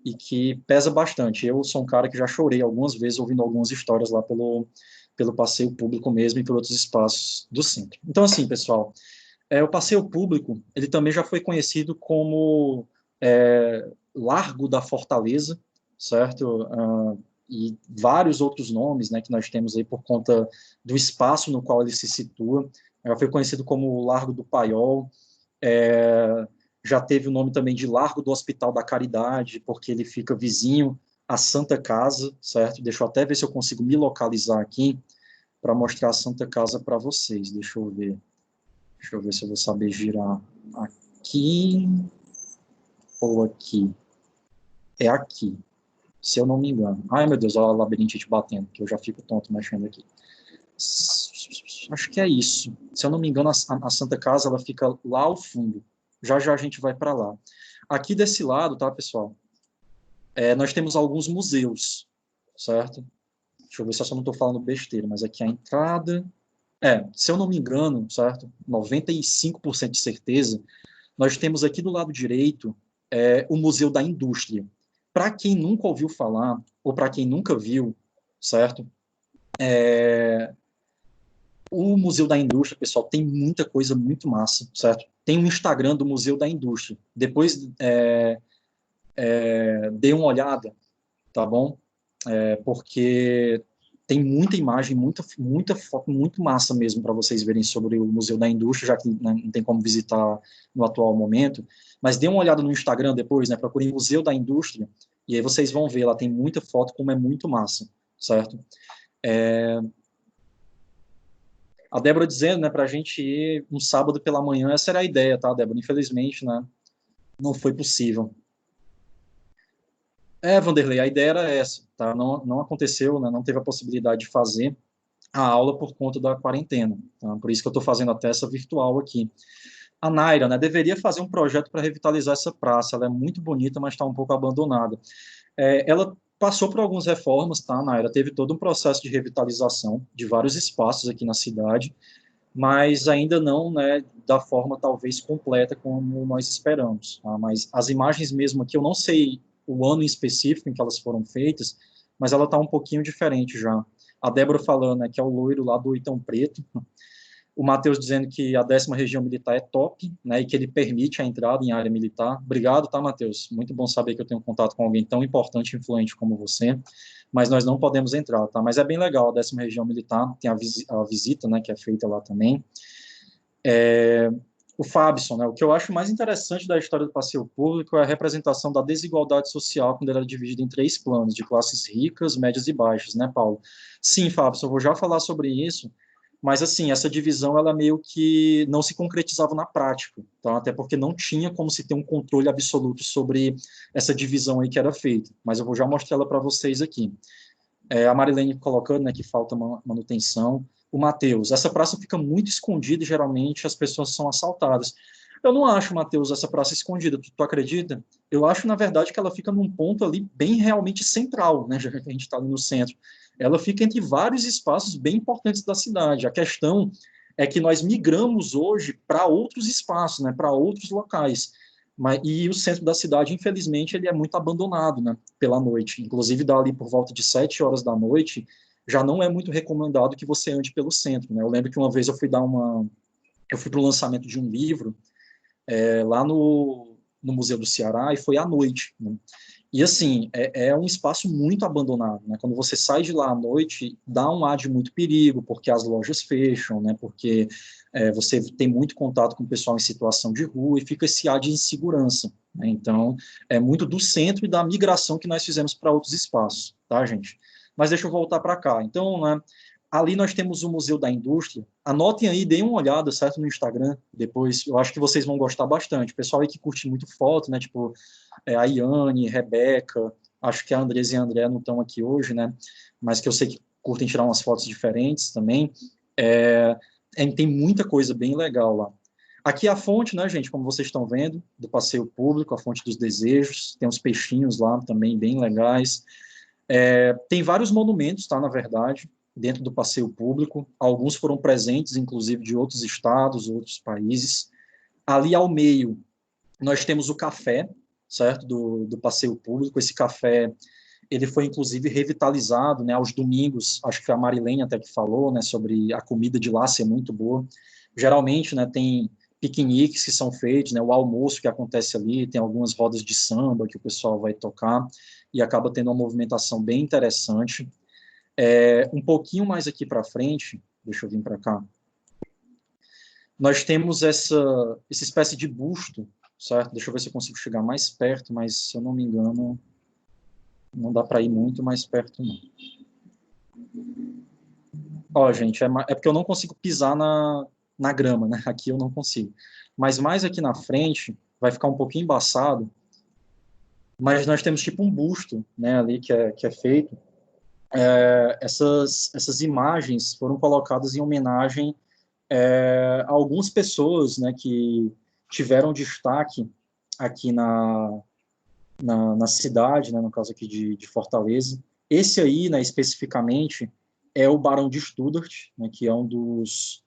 e que pesa bastante. Eu sou um cara que já chorei algumas vezes ouvindo algumas histórias lá pelo passeio público mesmo e por outros espaços do centro. Então, assim, pessoal, o passeio público, ele também já foi conhecido como Largo da Fortaleza, certo? E vários outros nomes, né, que nós temos aí por conta do espaço no qual ele se situa. Já foi conhecido como Largo do Paiol, já teve o nome também de Largo do Hospital da Caridade, porque ele fica vizinho à Santa Casa, certo? Deixa eu até ver se eu consigo me localizar aqui para mostrar a Santa Casa para vocês. Deixa eu ver. Deixa eu ver se eu vou saber girar aqui ou aqui. é aqui, se eu não me engano. Ai, meu Deus, olha a labirintite batendo, que eu já fico tonto mexendo aqui. Acho que é isso. Se eu não me engano, a Santa Casa, ela fica lá ao fundo. Já já a gente vai para lá. Aqui desse lado, tá, pessoal? Nós temos alguns museus, certo? Deixa eu ver se eu só não estou falando besteira, mas aqui a entrada... se eu não me engano, certo? 95% de certeza, nós temos aqui do lado direito o Museu da Indústria. Para quem nunca ouviu falar, ou para quem nunca viu, certo? O Museu da Indústria, pessoal, tem muita coisa muito massa, certo? Tem um Instagram do Museu da Indústria. Depois dê uma olhada, tá bom? Porque tem muita imagem, muita foto, muito massa mesmo para vocês verem sobre o Museu da Indústria, já que, né, não tem como visitar no atual momento. Mas dê uma olhada no Instagram depois, né? Procurem Museu da Indústria, e aí vocês vão ver, lá tem muita foto, como é muito massa, certo? A Débora dizendo, né, para a gente ir um sábado pela manhã, essa era a ideia, tá, Débora? Infelizmente, né, não foi possível. Vanderlei, a ideia era essa, tá? Não aconteceu, né, não teve a possibilidade de fazer a aula por conta da quarentena, tá? Por isso que eu estou fazendo até essa virtual aqui. A Naira, né, deveria fazer um projeto para revitalizar essa praça, ela é muito bonita, mas está um pouco abandonada. Ela passou por algumas reformas, tá, Naira? Teve todo um processo de revitalização de vários espaços aqui na cidade, mas ainda não, né, da forma talvez completa como nós esperamos. Tá? Mas as imagens mesmo aqui, eu não sei o ano em específico em que elas foram feitas, mas ela está um pouquinho diferente já. A Débora falando, né, que é o loiro lá do Oitão Preto, o Matheus dizendo que a 10ª Região Militar é top, né, e que ele permite a entrada em área militar. Obrigado, tá, Matheus? Muito bom saber que eu tenho contato com alguém tão importante e influente como você, mas nós não podemos entrar, tá? Mas é bem legal, a 10ª Região Militar, tem a visita, né, que é feita lá também. O Fabson, né, o que eu acho mais interessante da história do passeio público é a representação da desigualdade social quando ela é dividida em 3 planos, de classes ricas, médias e baixas, né, Paulo? Sim, Fabson, eu vou já falar sobre isso, mas, assim, essa divisão, ela meio que não se concretizava na prática, tá? Até porque não tinha como se ter um controle absoluto sobre essa divisão aí que era feita. Mas eu vou já mostrar ela para vocês aqui. A Marilene colocando, né, que falta manutenção. O Matheus, essa praça fica muito escondida e geralmente as pessoas são assaltadas. Eu não acho, Matheus, essa praça escondida, tu acredita? Eu acho, na verdade, que ela fica num ponto ali bem realmente central, né, já que a gente está ali no centro. Ela fica entre vários espaços bem importantes da cidade. A questão é que nós migramos hoje para outros espaços, né, para outros locais. E o centro da cidade, infelizmente, ele é muito abandonado, né, pela noite. Inclusive, dali por volta de 7 horas da noite, já não é muito recomendado que você ande pelo centro, né? Eu lembro que uma vez eu fui para o lançamento de um livro lá no Museu do Ceará e foi à noite, né? E assim, é um espaço muito abandonado, né? Quando você sai de lá à noite, dá um ar de muito perigo, porque as lojas fecham, né? Porque você tem muito contato com o pessoal em situação de rua e fica esse ar de insegurança, né? Então, é muito do centro e da migração que nós fizemos para outros espaços, tá, gente? Mas deixa eu voltar para cá. Então, né, ali nós temos o Museu da Indústria. Anotem aí, deem uma olhada, certo, no Instagram depois. Eu acho que vocês vão gostar bastante. O pessoal aí que curte muito foto, né, tipo a Iane, Rebeca, acho que a Andresa e a André não estão aqui hoje, né, mas que eu sei que curtem tirar umas fotos diferentes também. Tem muita coisa bem legal lá. Aqui é a fonte, né, gente, como vocês estão vendo, do passeio público, a fonte dos desejos, tem uns peixinhos lá também bem legais. Tem vários monumentos, tá, na verdade, dentro do passeio público. Alguns foram presentes, inclusive, de outros estados, outros países. Ali ao meio, nós temos o café, certo, do passeio público. Esse café, ele foi, inclusive, revitalizado, né, aos domingos. Acho que foi a Marilene até que falou, né, sobre a comida de lá ser muito boa. Geralmente, né, tem piqueniques que são feitos, né, o almoço que acontece ali, tem algumas rodas de samba que o pessoal vai tocar e acaba tendo uma movimentação bem interessante. Um pouquinho mais aqui para frente, deixa eu vir para cá, nós temos essa espécie de busto, certo? Deixa eu ver se eu consigo chegar mais perto, mas se eu não me engano, não dá para ir muito mais perto, não. Ó, gente, é porque eu não consigo pisar na grama, né? Aqui eu não consigo. Mas mais aqui na frente, vai ficar um pouquinho embaçado, mas nós temos tipo um busto, né, ali que é feito. Essas imagens foram colocadas em homenagem a algumas pessoas, né, que tiveram destaque aqui na cidade, né, no caso aqui de Fortaleza. Esse aí, né, especificamente, é o Barão de Studart, né, que é um dos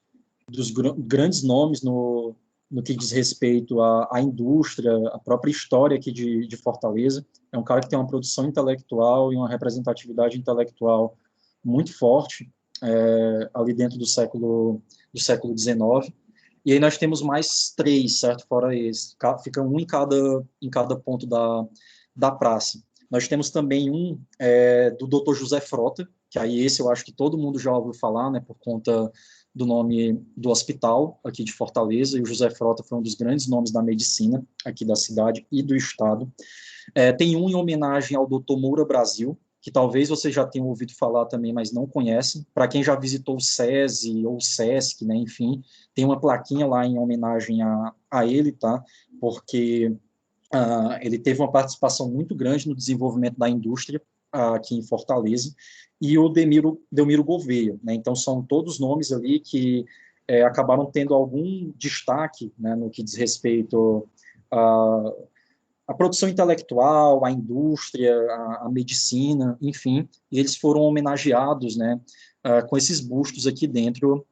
grandes nomes no que diz respeito à indústria, à própria história aqui de Fortaleza. É um cara que tem uma produção intelectual e uma representatividade intelectual muito forte ali dentro do século XIX. E aí nós temos mais três, certo? Fora esse. Fica um em cada ponto da praça. Nós temos também um do Dr. José Frota, que aí esse eu acho que todo mundo já ouviu falar, né, por conta do nome do hospital aqui de Fortaleza, e o José Frota foi um dos grandes nomes da medicina aqui da cidade e do estado. Tem um em homenagem ao Dr. Moura Brasil, que talvez vocês já tenham ouvido falar também, mas não conhecem. Para quem já visitou o SESI ou o SESC, né, enfim, tem uma plaquinha lá em homenagem a ele, tá? Porque ele teve uma participação muito grande no desenvolvimento da indústria aqui em Fortaleza, e o Delmiro Gouveia, né? Então, são todos nomes ali que acabaram tendo algum destaque, né, no que diz respeito a a produção intelectual, a indústria, a medicina, enfim, e eles foram homenageados, né, com esses bustos aqui dentro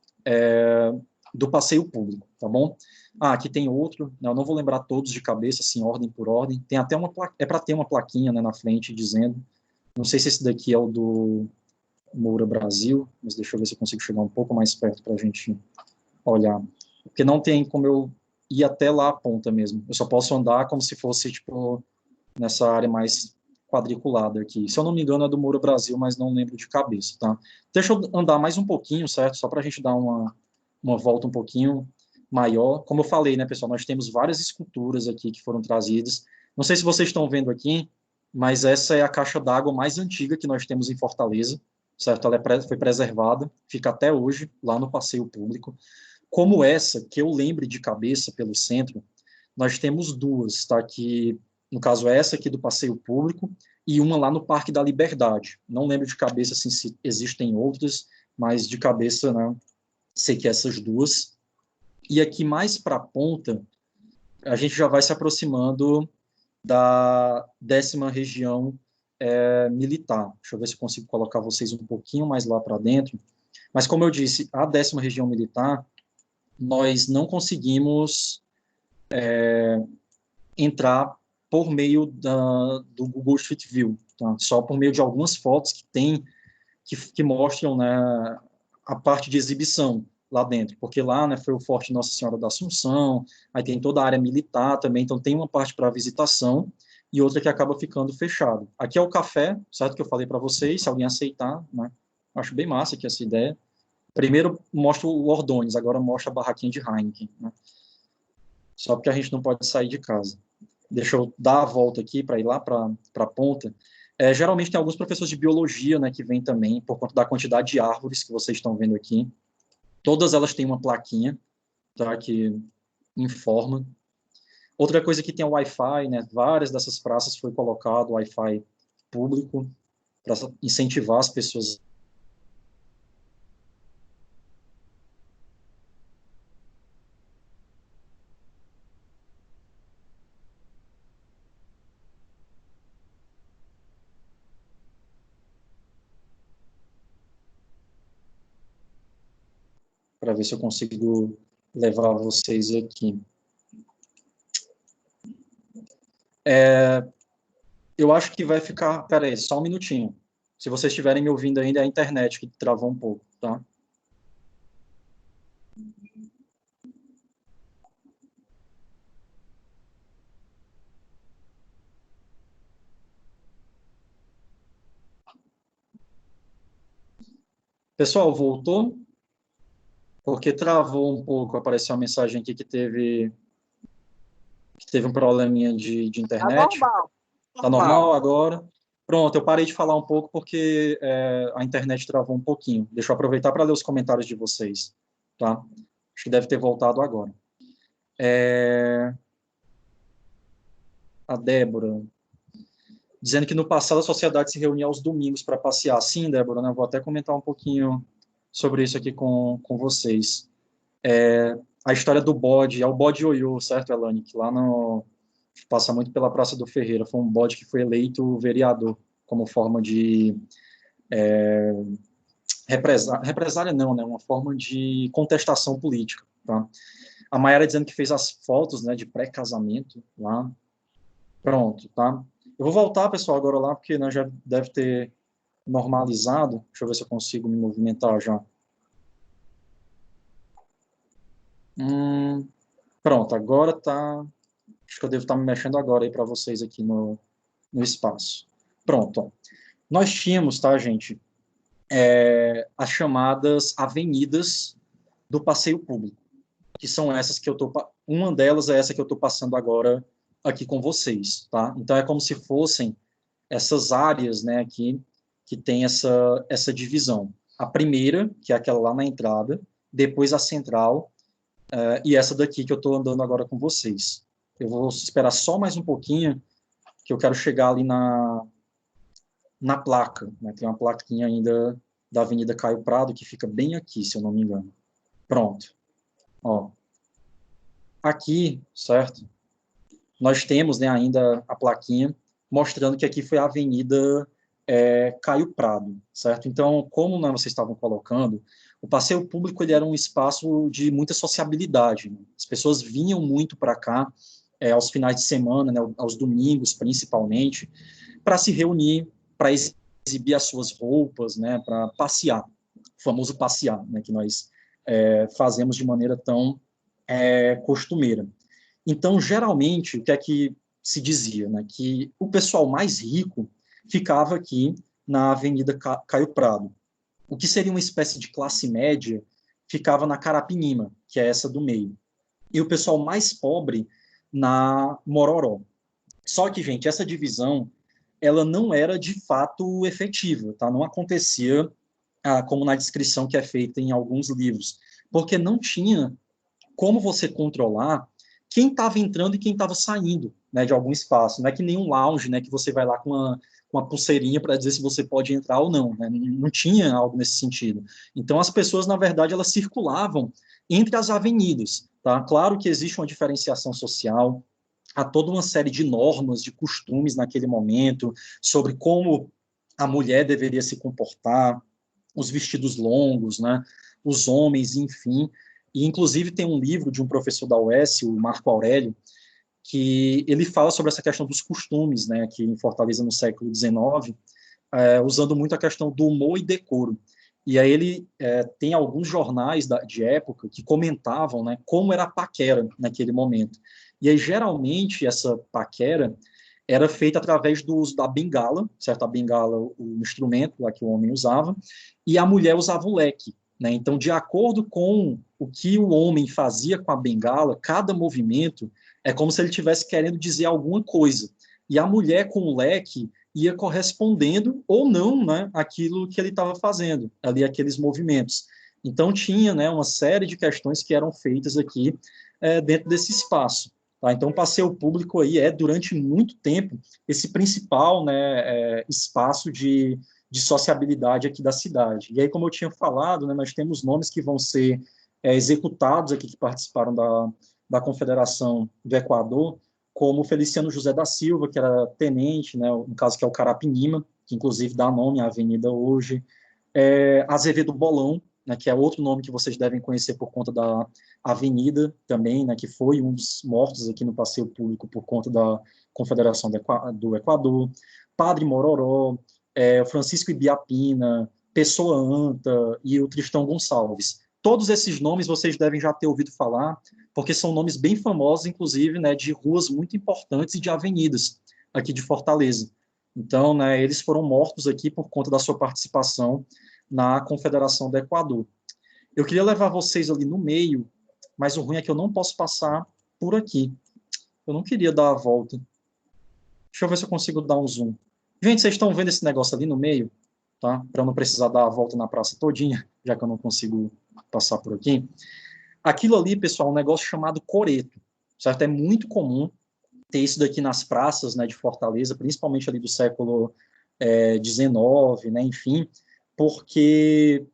do passeio público, tá bom? Aqui tem outro, eu não vou lembrar todos de cabeça, assim, ordem por ordem, tem até é para ter uma plaquinha, né, na frente dizendo, não sei se esse daqui é o do Moura Brasil, mas deixa eu ver se eu consigo chegar um pouco mais perto para a gente olhar, porque não tem como eu ir até lá a ponta mesmo, eu só posso andar como se fosse, tipo, nessa área mais quadriculada aqui. Se eu não me engano, é do Moura Brasil, mas não lembro de cabeça, tá? Deixa eu andar mais um pouquinho, certo? Só para a gente dar uma volta um pouquinho maior. Como eu falei, né, pessoal, nós temos várias esculturas aqui que foram trazidas. Não sei se vocês estão vendo aqui, mas essa é a caixa d'água mais antiga que nós temos em Fortaleza, certo? Ela foi preservada, fica até hoje lá no passeio público. Como essa, que eu lembre de cabeça pelo centro, nós temos duas, tá? Que, no caso, essa aqui do passeio público e uma lá no Parque da Liberdade. Não lembro de cabeça assim, se existem outras, mas de cabeça, né, sei que essas duas. E aqui mais para a ponta, a gente já vai se aproximando da 10ª região militar. Deixa eu ver se eu consigo colocar vocês um pouquinho mais lá para dentro. Mas, como eu disse, a 10ª região militar, nós não conseguimos entrar por meio do Google Street View, tá? Só por meio de algumas fotos que tem, que mostram, né, a parte de exibição lá dentro, porque lá, né, foi o Forte Nossa Senhora da Assunção, aí tem toda a área militar também, então tem uma parte para visitação e outra que acaba ficando fechado. Aqui é o café, certo, que eu falei para vocês, se alguém aceitar, né, acho bem massa aqui essa ideia. Primeiro mostra o Ordões, agora mostra a barraquinha de Heineken, né, só porque a gente não pode sair de casa. Deixa eu dar a volta aqui para ir lá para a ponta. Geralmente tem alguns professores de biologia, né, que vêm também, por conta da quantidade de árvores que vocês estão vendo aqui. Todas elas têm uma plaquinha, tá, que informa. Outra coisa que tem é o Wi-Fi, né, várias dessas praças foi colocado Wi-Fi público para incentivar as pessoas para ver se eu consigo levar vocês aqui. Eu acho que vai ficar. Pera aí, só um minutinho. Se vocês estiverem me ouvindo ainda, é a internet que travou um pouco, tá? Pessoal, voltou? Porque travou um pouco, apareceu uma mensagem aqui que teve um probleminha de Tá internet. normal, Tá normal. normal agora? Pronto, eu parei de falar um pouco porque a internet travou um pouquinho. Deixa eu aproveitar para ler os comentários de vocês, tá? Acho que deve ter voltado agora. A Débora. dizendo que no passado a sociedade se reunia aos domingos para passear. Sim, Débora, né? Eu vou até comentar um pouquinho sobre isso aqui com vocês. A história do bode, é o bode ioiô, certo, Elane? Que lá no, passa muito pela Praça do Ferreira. Foi um bode que foi eleito vereador como forma de represália não, né? Uma forma de contestação política, tá? A Maiara dizendo que fez as fotos, né, de pré-casamento lá. Pronto, tá? Eu vou voltar, pessoal, agora lá, porque né, já deve ter normalizado. Deixa eu ver se eu consigo me movimentar já. Pronto, agora tá. Acho que eu devo estar me mexendo agora aí para vocês aqui no espaço. Pronto. Ó. Nós tínhamos, tá, gente, as chamadas avenidas do passeio público, que são essas que eu tô. Uma delas é essa que eu estou passando agora aqui com vocês, tá? Então é como se fossem essas áreas, né, aqui que tem essa divisão. A primeira, que é aquela lá na entrada, depois a central, e essa daqui que eu estou andando agora com vocês. Eu vou esperar só mais um pouquinho, que eu quero chegar ali na placa, né? Tem uma plaquinha ainda da Avenida Caio Prado, que fica bem aqui, se eu não me engano. Pronto. Ó. Aqui, certo? Nós temos, né, ainda a plaquinha mostrando que aqui foi a Avenida Caio Prado, certo? Então, como né, vocês estavam colocando, o passeio público ele era um espaço de muita sociabilidade. Né? As pessoas vinham muito para cá aos finais de semana, né, aos domingos principalmente, para se reunir, para exibir as suas roupas, né, para passear, o famoso passear, né, que nós fazemos de maneira tão costumeira. Então, geralmente, o que é que se dizia? Né, que o pessoal mais rico ficava aqui na Avenida Caio Prado. O que seria uma espécie de classe média ficava na Carapinima, que é essa do meio. E o pessoal mais pobre na Mororó. Só que, gente, essa divisão ela não era de fato efetiva, tá? Não acontecia como na descrição que é feita em alguns livros, porque não tinha como você controlar quem estava entrando e quem estava saindo, né, de algum espaço. Não é que nem um lounge, né, que você vai lá com uma pulseirinha para dizer se você pode entrar ou não, né? Não tinha algo nesse sentido. Então as pessoas, na verdade, elas circulavam entre as avenidas, tá? Claro que existe uma diferenciação social, há toda uma série de normas, de costumes naquele momento, sobre como a mulher deveria se comportar, os vestidos longos, né, os homens, enfim. E, inclusive, tem um livro de um professor da UES, o Marco Aurélio, que ele fala sobre essa questão dos costumes, né, aqui em Fortaleza no século XIX, usando muito a questão do humor e decoro. E aí ele tem alguns jornais de época que comentavam, né, como era a paquera naquele momento. E aí, geralmente, essa paquera era feita através do uso da bengala, certo? A bengala, o instrumento lá que o homem usava, e a mulher usava o leque. Né? Então, de acordo com o que o homem fazia com a bengala, cada movimento é como se ele estivesse querendo dizer alguma coisa. E a mulher com o leque ia correspondendo ou não, né, aquilo que ele estava fazendo, ali aqueles movimentos. Então tinha, né, uma série de questões que eram feitas aqui dentro desse espaço. Tá? Então o passeio público aí durante muito tempo esse principal, né, espaço de sociabilidade aqui da cidade. E aí, como eu tinha falado, né, nós temos nomes que vão ser executados aqui que participaram da Confederação do Equador, como Feliciano José da Silva, que era tenente, né, no caso que é o Carapinima, que inclusive dá nome à avenida hoje, Azevedo Bolão, né, que é outro nome que vocês devem conhecer por conta da avenida também, né, que foi um dos mortos aqui no passeio público por conta da Confederação do Equador, Padre Mororó, Francisco Ibiapina, Pessoa Anta e o Tristão Gonçalves. Todos esses nomes vocês devem já ter ouvido falar, porque são nomes bem famosos, inclusive, né, de ruas muito importantes e de avenidas aqui de Fortaleza. Então, né, eles foram mortos aqui por conta da sua participação na Confederação do Equador. Eu queria levar vocês ali no meio, mas o ruim é que eu não posso passar por aqui. Eu não queria dar a volta. Deixa eu ver se eu consigo dar um zoom. Gente, vocês estão vendo esse negócio ali no meio? Tá? Para eu não precisar dar a volta na praça todinha, já que eu não consigo passar por aqui. Aquilo ali, pessoal, é um negócio chamado coreto, certo? É muito comum ter isso daqui nas praças, né, de Fortaleza, principalmente ali do século XIX, né, enfim, porque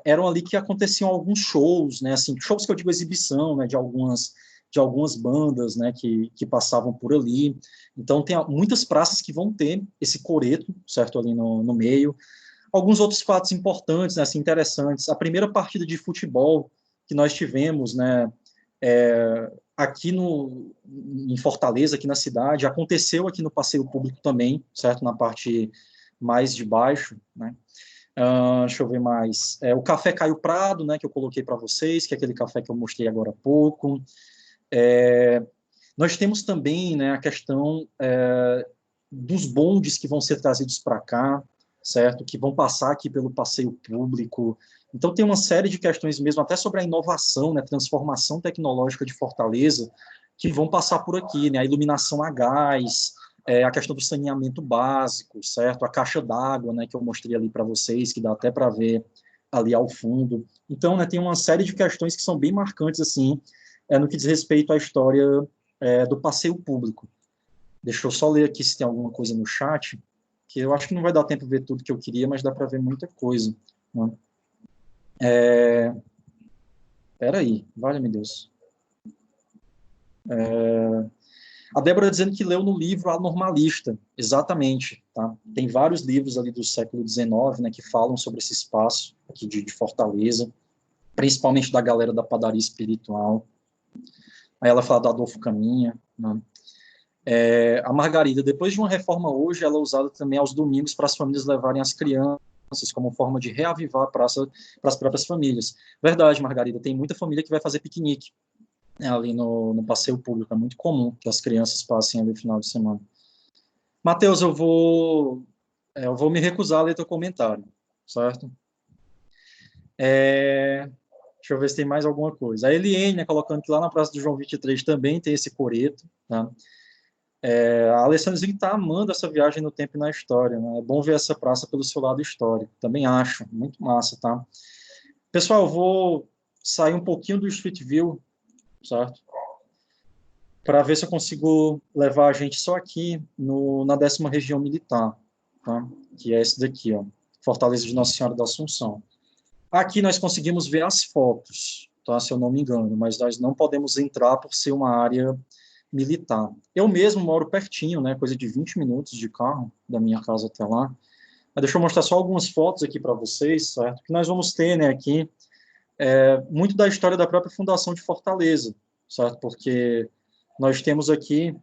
eram ali que aconteciam alguns shows, né, assim, shows que eu digo exibição, né, de algumas bandas, né, que passavam por ali. Então, tem muitas praças que vão ter esse coreto, certo, ali no meio. Alguns outros fatos importantes, né, assim, interessantes. A primeira partida de futebol que nós tivemos, né, aqui em Fortaleza, aqui na cidade, aconteceu aqui no passeio público também, certo, na parte mais de baixo, né. Deixa eu ver mais. O Café Caio Prado, né, que eu coloquei para vocês, que é aquele café que eu mostrei agora há pouco. Nós temos também, né, a questão dos bondes que vão ser trazidos para cá, certo? Que vão passar aqui pelo passeio público. Então, tem uma série de questões mesmo, até sobre a inovação, né, transformação tecnológica de Fortaleza, que vão passar por aqui, né? A iluminação a gás, a questão do saneamento básico, certo? A caixa d'água, né, que eu mostrei ali para vocês, que dá até para ver ali ao fundo. Então, né, tem uma série de questões que são bem marcantes, assim, no que diz respeito à história do passeio público. Deixa eu só ler aqui se tem alguma coisa no chat, que eu acho que não vai dar tempo de ver tudo que eu queria, mas dá para ver muita coisa. Né? Peraí, vale-me Deus. A Débora dizendo que leu no livro A Normalista, exatamente. Tá? Tem vários livros ali do século XIX, né, que falam sobre esse espaço aqui de Fortaleza, principalmente da galera da padaria espiritual. Aí ela fala do Adolfo Caminha. Né? A Margarida, depois de uma reforma hoje, ela é usada também aos domingos para as famílias levarem as crianças como forma de reavivar a praça para as próprias famílias. Verdade, Margarida, tem muita família que vai fazer piquenique, né, ali no passeio público, é muito comum que as crianças passem ali no final de semana. Matheus, eu vou me recusar a ler teu comentário, certo? Deixa eu ver se tem mais alguma coisa. A Eliane, né, colocando que lá na Praça do João 23 também tem esse coreto, tá? A Alessandra está amando essa viagem no tempo e na história, né? É bom ver essa praça pelo seu lado histórico. Também acho, muito massa, tá? Pessoal, eu vou sair um pouquinho do Street View, certo? Para ver se eu consigo levar a gente só aqui na 10ª Região Militar, tá? Que é esse daqui, ó, Fortaleza de Nossa Senhora da Assunção. Aqui nós conseguimos ver as fotos, tá? Se eu não me engano, mas nós não podemos entrar por ser uma área militar. Eu mesmo moro pertinho, né, coisa de 20 minutos de carro da minha casa até lá. Mas deixa eu mostrar só algumas fotos aqui para vocês, certo? Que nós vamos ter, né, aqui muito da história da própria fundação de Fortaleza, certo? Porque nós temos aqui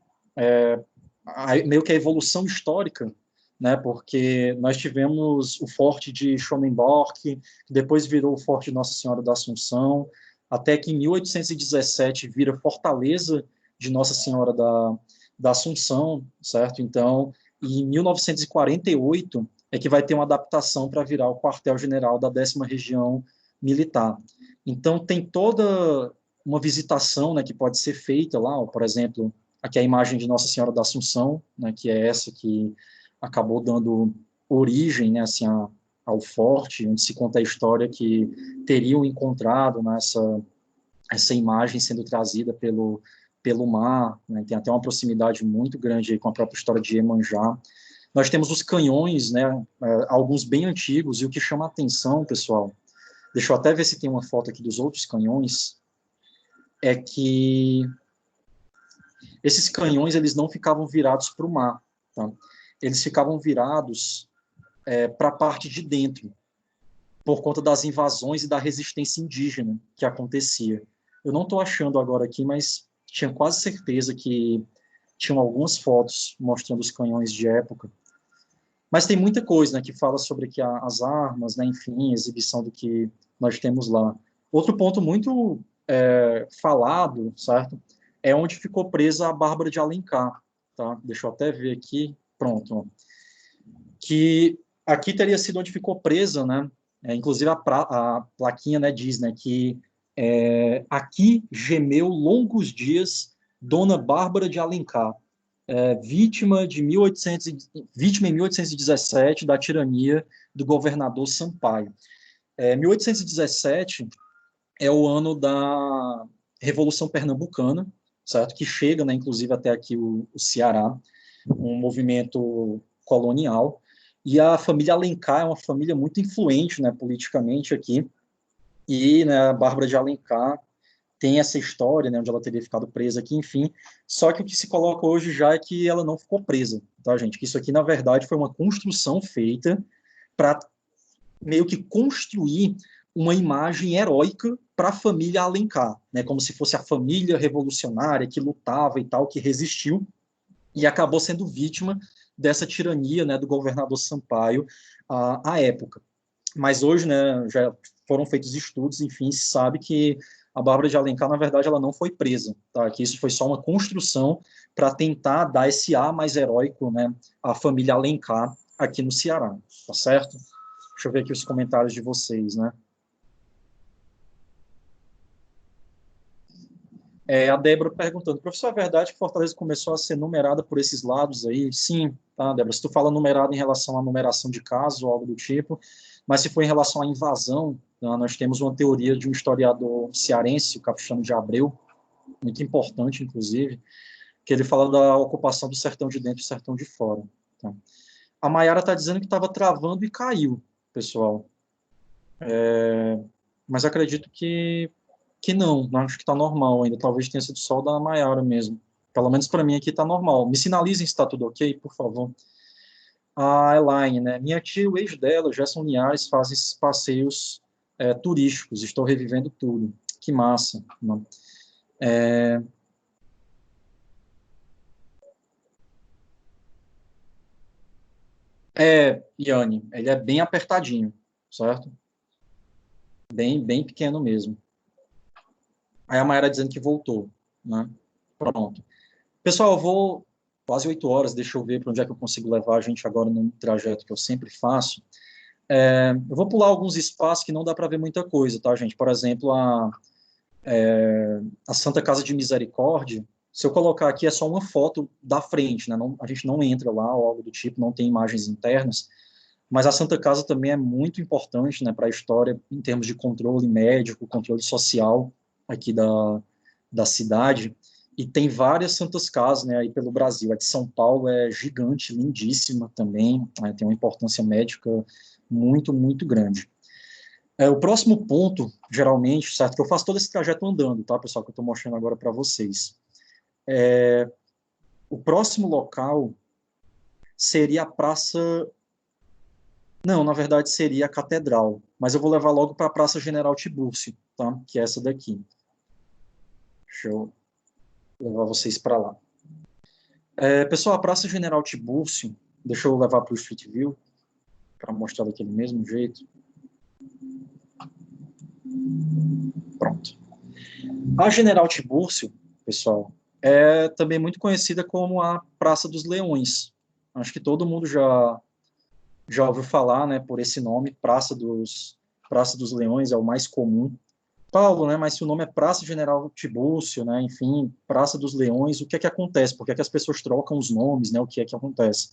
meio que a evolução histórica, né? Porque nós tivemos o Forte de Schonenborg, que depois virou o Forte de Nossa Senhora da Assunção, até que em 1817 vira Fortaleza de Nossa Senhora da Assunção, certo? Então, em 1948 é que vai ter uma adaptação para virar o quartel-general da 10ª Região Militar. Então, tem toda uma visitação, né, que pode ser feita lá, ó, por exemplo, aqui é a imagem de Nossa Senhora da Assunção, né, que é essa que acabou dando origem, né, assim, ao forte, onde se conta a história que teriam encontrado, né, essa imagem sendo trazida pelo mar, né, tem até uma proximidade muito grande aí com a própria história de Iemanjá. Nós temos os canhões, né, alguns bem antigos, e o que chama a atenção, pessoal, deixa eu até ver se tem uma foto aqui dos outros canhões, é que esses canhões eles não ficavam virados para o mar, tá? Eles ficavam virados para a parte de dentro, por conta das invasões e da resistência indígena que acontecia. Eu não estou achando agora aqui, mas tinha quase certeza que tinham algumas fotos mostrando os canhões de época. Mas tem muita coisa, né, que fala sobre que as armas, né, enfim, a exibição do que nós temos lá. Outro ponto muito falado, certo, é onde ficou presa a Bárbara de Alencar, tá? Deixa eu até ver aqui, pronto, ó. Que aqui teria sido onde ficou presa, né? Inclusive a plaquinha, né, diz, né, que aqui gemeu longos dias Dona Bárbara de Alencar, vítima em 1817 da tirania do governador Sampaio. 1817 é o ano da Revolução Pernambucana, certo? Que chega, né, inclusive, até aqui o Ceará, um movimento colonial, e a família Alencar é uma família muito influente, né, politicamente aqui, e, né, a Bárbara de Alencar tem essa história, né, onde ela teria ficado presa aqui, enfim, só que o que se coloca hoje já é que ela não ficou presa, tá, gente? Que isso aqui, na verdade, foi uma construção feita para meio que construir uma imagem heróica para a família Alencar, né, como se fosse a família revolucionária que lutava e tal, que resistiu, e acabou sendo vítima dessa tirania, né, do governador Sampaio à época. Mas hoje, né, já foram feitos estudos, enfim, se sabe que a Bárbara de Alencar, na verdade, ela não foi presa, tá? Que isso foi só uma construção para tentar dar esse ar mais heróico, né, à família Alencar aqui no Ceará, tá certo? Deixa eu ver aqui os comentários de vocês, né? A Débora perguntando, professor, é verdade que Fortaleza começou a ser numerada por esses lados aí? Sim, tá, Débora? Se tu fala numerado em relação à numeração de casos ou algo do tipo, mas se for em relação à invasão, tá, nós temos uma teoria de um historiador cearense, o Capistrano de Abreu, muito importante, inclusive, que ele fala da ocupação do sertão de dentro e sertão de fora. Tá? A Maiara está dizendo que estava travando e caiu, pessoal. Mas acredito que não acho que está normal ainda. Talvez tenha sido só da Maiara mesmo. Pelo menos para mim aqui está normal. Me sinalizem se está tudo ok, por favor. A Elaine, né? Minha tia e o ex dela, Gerson Linhares, fazem esses passeios turísticos. Estou revivendo tudo. Que massa. Né? Iane, ele é bem apertadinho, certo? Bem pequeno mesmo. Aí a Mayara dizendo que voltou, né? Pronto. Pessoal, eu vou quase 8 horas, deixa eu ver para onde é que eu consigo levar a gente agora no trajeto que eu sempre faço. Eu vou pular alguns espaços que não dá para ver muita coisa, tá, gente? Por exemplo, a Santa Casa de Misericórdia, se eu colocar aqui é só uma foto da frente, né? Não, a gente não entra lá ou algo do tipo, não tem imagens internas, mas a Santa Casa também é muito importante, né, para a história em termos de controle médico, controle social aqui da cidade, e tem várias santas casas, né, aí pelo Brasil. A de São Paulo é gigante, lindíssima também, né, tem uma importância médica muito grande. O próximo ponto, geralmente, certo, que eu faço todo esse trajeto andando, tá, pessoal, que eu estou mostrando agora para vocês. O próximo local seria a Praça. Não, na verdade seria a Catedral, mas eu vou levar logo para a Praça General Tibúrcio, tá? Que é essa daqui. Deixa eu levar vocês para lá. Pessoal, a Praça General Tibúrcio, deixa eu levar para o Street View, para mostrar daquele mesmo jeito. Pronto. A General Tibúrcio, pessoal, é também muito conhecida como a Praça dos Leões. Acho que todo mundo já ouviu falar, né, por esse nome, Praça dos Leões é o mais comum. Paulo, né, mas se o nome é Praça General Tibúrcio, né, enfim, Praça dos Leões, o que é que acontece? Por que é que as pessoas trocam os nomes, né, o que é que acontece?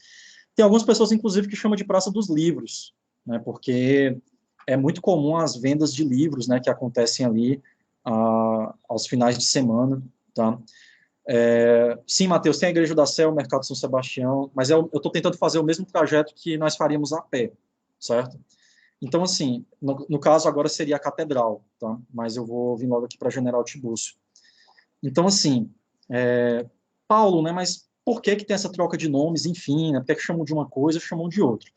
Tem algumas pessoas, inclusive, que chamam de Praça dos Livros, né, porque é muito comum as vendas de livros, né, que acontecem ali aos finais de semana, tá? Sim, Matheus, tem a Igreja da Sé, o Mercado São Sebastião, mas eu estou tentando fazer o mesmo trajeto que nós faríamos a pé, certo? Então, assim, no caso agora seria a Catedral, tá? Mas eu vou vir logo aqui para General Tibúrcio. Então, assim, Paulo, né? Mas por que que tem essa troca de nomes, enfim, né? Por que que chamam de uma coisa, chamam de outra?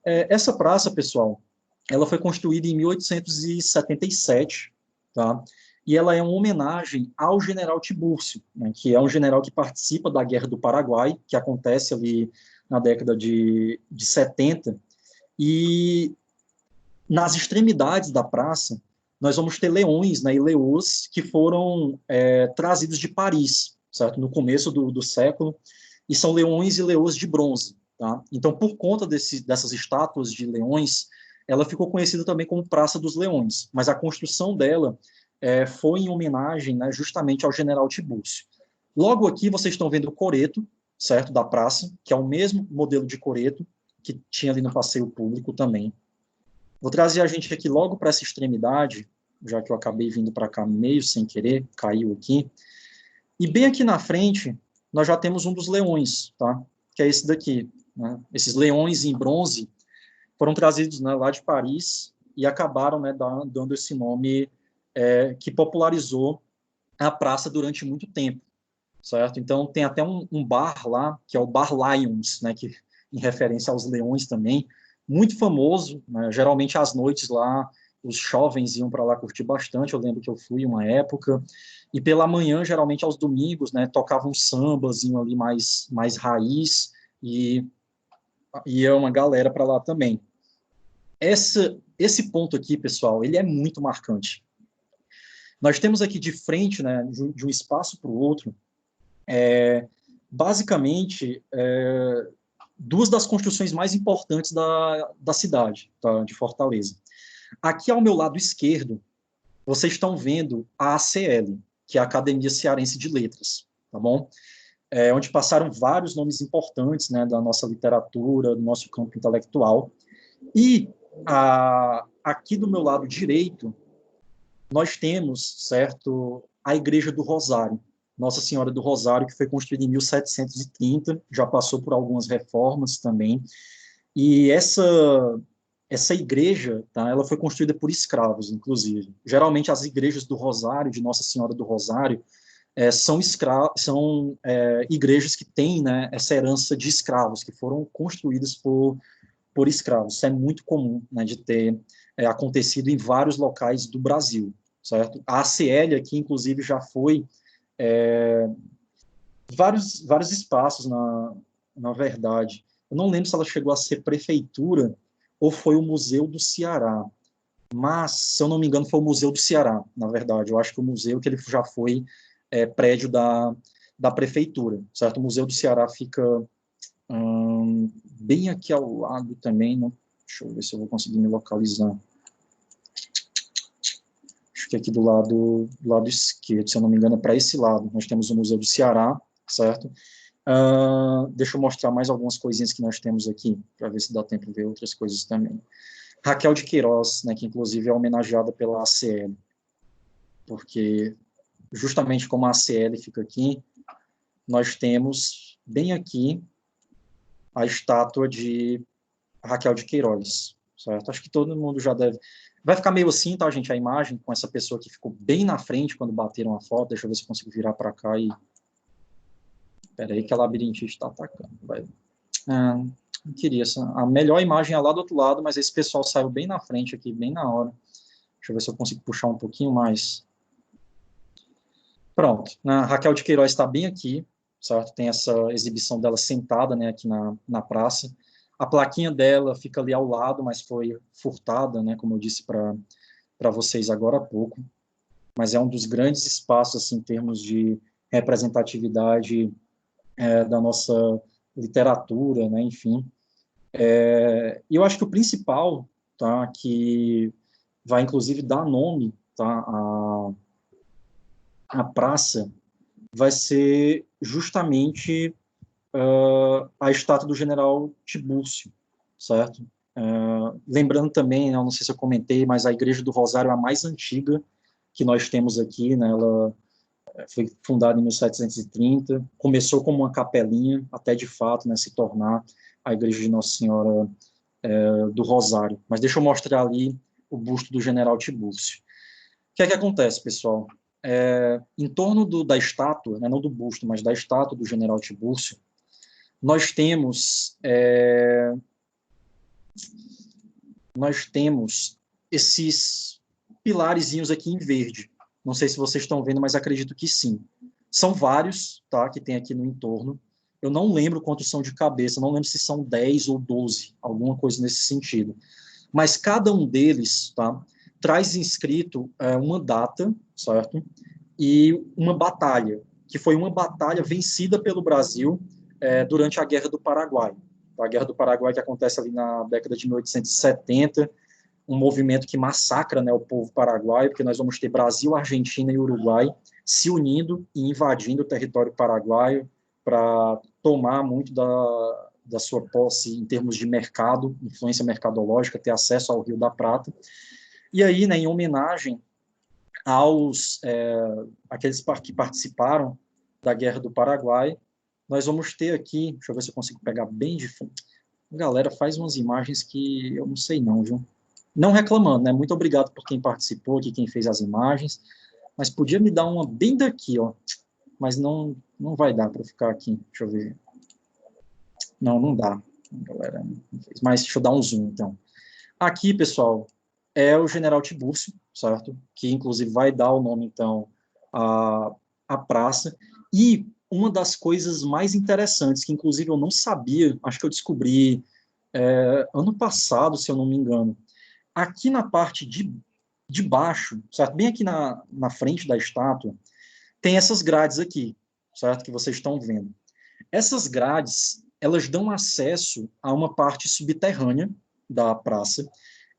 Essa praça, pessoal, ela foi construída em 1877, tá? E ela é uma homenagem ao General Tibúrcio, né? Que é um general que participa da Guerra do Paraguai, que acontece ali na década de 70, e nas extremidades da praça, nós vamos ter leões, né, e leões que foram trazidos de Paris, certo? No começo do século, e são leões e leões de bronze, tá? Então, por conta dessas estátuas de leões, ela ficou conhecida também como Praça dos Leões, mas a construção dela foi em homenagem, né, justamente ao General Tibúrcio. Logo aqui vocês estão vendo o coreto, certo, da praça, que é o mesmo modelo de coreto que tinha ali no passeio público também. Vou trazer a gente aqui logo para essa extremidade, já que eu acabei vindo para cá meio sem querer, caiu aqui. E bem aqui na frente, nós já temos um dos leões, tá? Que é esse daqui, né? Esses leões em bronze foram trazidos, né, lá de Paris e acabaram, né, dando esse nome que popularizou a praça durante muito tempo, certo? Então, tem até um bar lá, que é o Bar Lions, né, que, em referência aos leões também, muito famoso, né? Geralmente às noites lá, os jovens iam para lá curtir bastante, eu lembro que eu fui uma época, e pela manhã, geralmente aos domingos, né, tocavam um sambazinho ali mais raiz, e ia uma galera para lá também. Esse ponto aqui, pessoal, ele é muito marcante. Nós temos aqui de frente, né, de um espaço para o outro, basicamente, duas das construções mais importantes da cidade, tá, de Fortaleza. Aqui ao meu lado esquerdo, vocês estão vendo a ACL, que é a Academia Cearense de Letras, tá bom? Onde passaram vários nomes importantes, né, da nossa literatura, do nosso campo intelectual. E aqui do meu lado direito, nós temos, certo, a Igreja do Rosário, Nossa Senhora do Rosário, que foi construída em 1730, já passou por algumas reformas também, e essa igreja, tá, ela foi construída por escravos, inclusive. Geralmente as igrejas do Rosário, de Nossa Senhora do Rosário, são igrejas que têm, né, essa herança de escravos, que foram construídas por escravos. Isso é muito comum, né, de ter acontecido em vários locais do Brasil, certo? A ACL aqui, inclusive, já foi vários espaços, na verdade. Eu não lembro se ela chegou a ser prefeitura ou foi o Museu do Ceará, mas, se eu não me engano, foi o Museu do Ceará, na verdade. Eu acho que o museu que ele já foi prédio da prefeitura, certo? O Museu do Ceará fica bem aqui ao lado também, né? Deixa eu ver se eu vou conseguir me localizar. Acho que aqui do lado esquerdo, se eu não me engano, é para esse lado. Nós temos o Museu do Ceará, certo? Deixa eu mostrar mais algumas coisinhas que nós temos aqui, para ver se dá tempo de ver outras coisas também. Raquel de Queiroz, né, que inclusive é homenageada pela ACL, porque justamente como a ACL fica aqui, nós temos bem aqui a estátua de Raquel de Queiroz, certo? Acho que todo mundo já deve... Vai ficar meio assim, tá, gente, a imagem, com essa pessoa que ficou bem na frente quando bateram a foto. Deixa eu ver se eu consigo virar para cá e... Espera aí que a labirintite está atacando. Vai. Não queria essa... A melhor imagem é lá do outro lado, mas esse pessoal saiu bem na frente aqui, bem na hora. Deixa eu ver se eu consigo puxar um pouquinho mais. Pronto. A Raquel de Queiroz está bem aqui, certo? Tem essa exibição dela sentada, né, aqui na praça. A plaquinha dela fica ali ao lado, mas foi furtada, né, como eu disse para vocês agora há pouco. Mas é um dos grandes espaços, assim, em termos de representatividade da nossa literatura, né, enfim. E eu acho que o principal, tá, que vai, inclusive, dar nome, tá, à praça, vai ser justamente a estátua do general Tibúrcio, certo? Lembrando também, eu não sei se eu comentei, mas a Igreja do Rosário é a mais antiga que nós temos aqui, né? Ela foi fundada em 1730, começou como uma capelinha, até de fato, né, se tornar a Igreja de Nossa Senhora do Rosário. Mas deixa eu mostrar ali o busto do general Tibúrcio. O que é que acontece, pessoal? Em torno da estátua, né, não do busto, mas da estátua do general Tibúrcio, nós temos esses pilarezinhos aqui em verde. Não sei se vocês estão vendo, mas acredito que sim. São vários, tá, que tem aqui no entorno. Eu não lembro quantos são de cabeça, não lembro se são 10 ou 12, alguma coisa nesse sentido. Mas cada um deles, tá, traz inscrito uma data, certo? E uma batalha, que foi uma batalha vencida pelo Brasil durante a Guerra do Paraguai. A Guerra do Paraguai que acontece ali na década de 1870, um movimento que massacra, né, o povo paraguaio, porque nós vamos ter Brasil, Argentina e Uruguai se unindo e invadindo o território paraguaio para tomar muito da sua posse em termos de mercado, influência mercadológica, ter acesso ao Rio da Prata. E aí, né, em homenagem aos aqueles que participaram da Guerra do Paraguai. Nós vamos ter aqui, deixa eu ver se eu consigo pegar bem de fundo. Galera, faz umas imagens que eu não sei não, viu? Não reclamando, né? Muito obrigado por quem participou aqui, quem fez as imagens, mas podia me dar uma bem daqui, ó. Mas não vai dar para ficar aqui. Deixa eu ver. Não dá. Galera, não fez. Mas deixa eu dar um zoom, então. Aqui, pessoal, é o General Tiburcio, certo? Que, inclusive, vai dar o nome, então, à praça. E uma das coisas mais interessantes, que, inclusive, eu não sabia, acho que eu descobri ano passado, se eu não me engano, aqui na parte de baixo, certo? Bem aqui na frente da estátua, tem essas grades aqui, certo? Que vocês estão vendo. Essas grades, elas dão acesso a uma parte subterrânea da praça,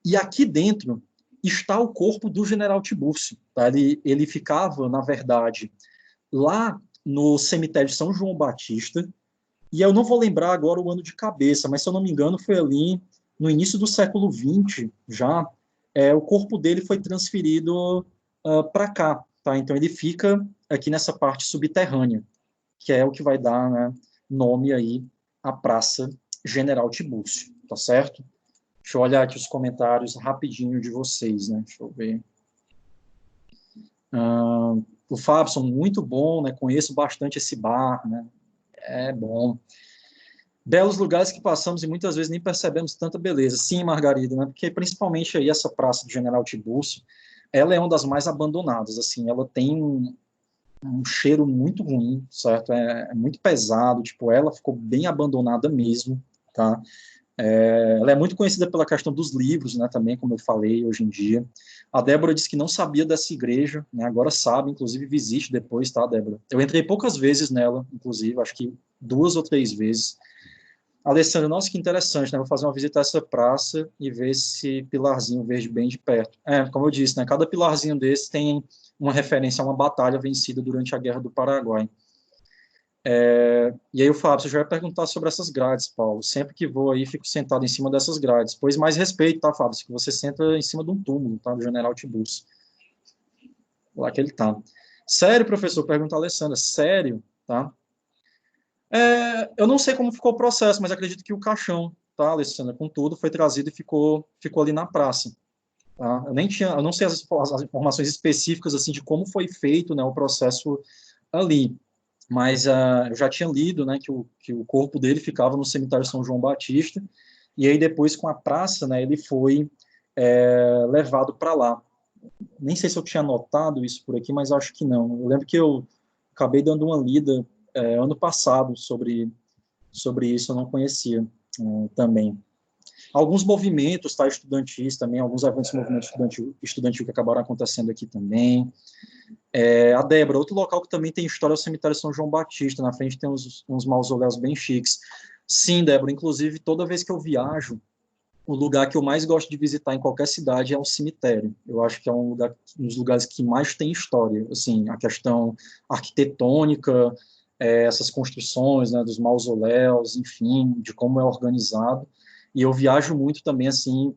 e aqui dentro está o corpo do General Tiburcio. Tá? Ele ficava, na verdade, lá no cemitério de São João Batista, e eu não vou lembrar agora o ano de cabeça, mas se eu não me engano foi ali no início do século XX já, o corpo dele foi transferido para cá. Tá? Então ele fica aqui nessa parte subterrânea, que é o que vai dar, né, nome aí à Praça General Tiburcio, tá certo? Deixa eu olhar aqui os comentários rapidinho de vocês, né? Deixa eu ver. O Fábio, muito bom, né? Conheço bastante esse bar, né? É bom. Belos lugares que passamos e muitas vezes nem percebemos tanta beleza. Sim, Margarida, né? Porque principalmente aí essa Praça do General Tiburcio, ela é uma das mais abandonadas, assim, ela tem um cheiro muito ruim, certo? É muito pesado, tipo, ela ficou bem abandonada mesmo, tá? Ela é muito conhecida pela questão dos livros, né, também, como eu falei, hoje em dia. A Débora disse que não sabia dessa igreja, né, agora sabe, inclusive visite depois, tá, Débora? Eu entrei poucas vezes nela, inclusive, acho que 2 ou 3 vezes. Alessandra, nossa, que interessante, né, vou fazer uma visita a essa praça e ver esse pilarzinho verde bem de perto. Como eu disse, né, cada pilarzinho desse tem uma referência a uma batalha vencida durante a Guerra do Paraguai. E aí o Fábio, você já vai perguntar sobre essas grades, Paulo. Sempre que vou aí, fico sentado em cima dessas grades. Pois mais respeito, tá, Fábio? Que você senta em cima de um túmulo, tá? Do General Tiburcio. Lá que ele tá. Sério, professor? Pergunta a Alessandra. Sério, tá? Eu não sei como ficou o processo, mas acredito que o caixão, tá, Alessandra, com tudo, foi trazido e ficou ali na praça. Tá? Eu não sei as informações específicas, assim, de como foi feito, né, o processo ali. Mas eu já tinha lido, né, que o corpo dele ficava no cemitério São João Batista, e aí depois com a praça, né, ele foi levado para lá. Nem sei se eu tinha anotado isso por aqui, mas acho que não. Eu lembro que eu acabei dando uma lida ano passado sobre isso, eu não conhecia também. Alguns movimentos, tá, estudantis também, alguns eventos do movimento estudantil que acabaram acontecendo aqui também. A Débora, outro local que também tem história é o cemitério São João Batista, na frente tem uns mausoléus bem chiques. Sim, Débora, inclusive toda vez que eu viajo, o lugar que eu mais gosto de visitar em qualquer cidade é um cemitério. Eu acho que é um dos lugares que mais tem história, assim, a questão arquitetônica, essas construções, né, dos mausoléus, enfim, de como é organizado. E eu viajo muito também, assim,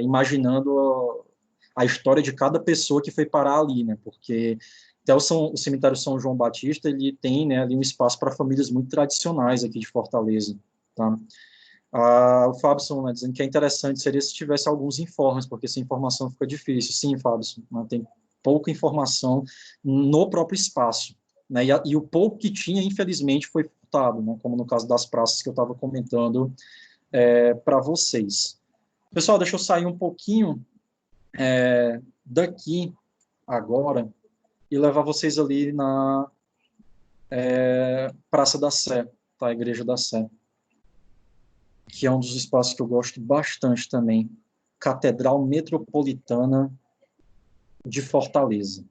imaginando a história de cada pessoa que foi parar ali, né, porque até o cemitério São João Batista, ele tem, né, ali um espaço para famílias muito tradicionais aqui de Fortaleza, tá? O Fábio, né, dizendo que é interessante seria se tivesse alguns informes, porque essa informação fica difícil. Sim, Fábio, né, tem pouca informação no próprio espaço, né, e o pouco que tinha, infelizmente, foi furtado, né, como no caso das praças que eu estava comentando para vocês. Pessoal, deixa eu sair um pouquinho daqui agora e levar vocês ali na Praça da Sé, tá, a Igreja da Sé, que é um dos espaços que eu gosto bastante também, Catedral Metropolitana de Fortaleza,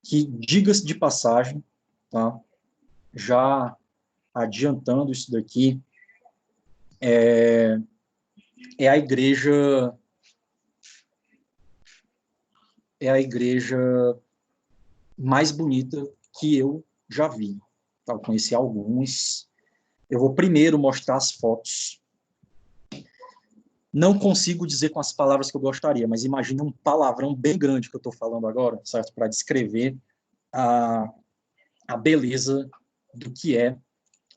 que, diga-se de passagem, tá, já adiantando isso daqui, é a igreja mais bonita que eu já vi. Tá? Eu conheci alguns. Eu vou primeiro mostrar as fotos. Não consigo dizer com as palavras que eu gostaria, mas imagina um palavrão bem grande que eu estou falando agora, certo? Para descrever a beleza do que é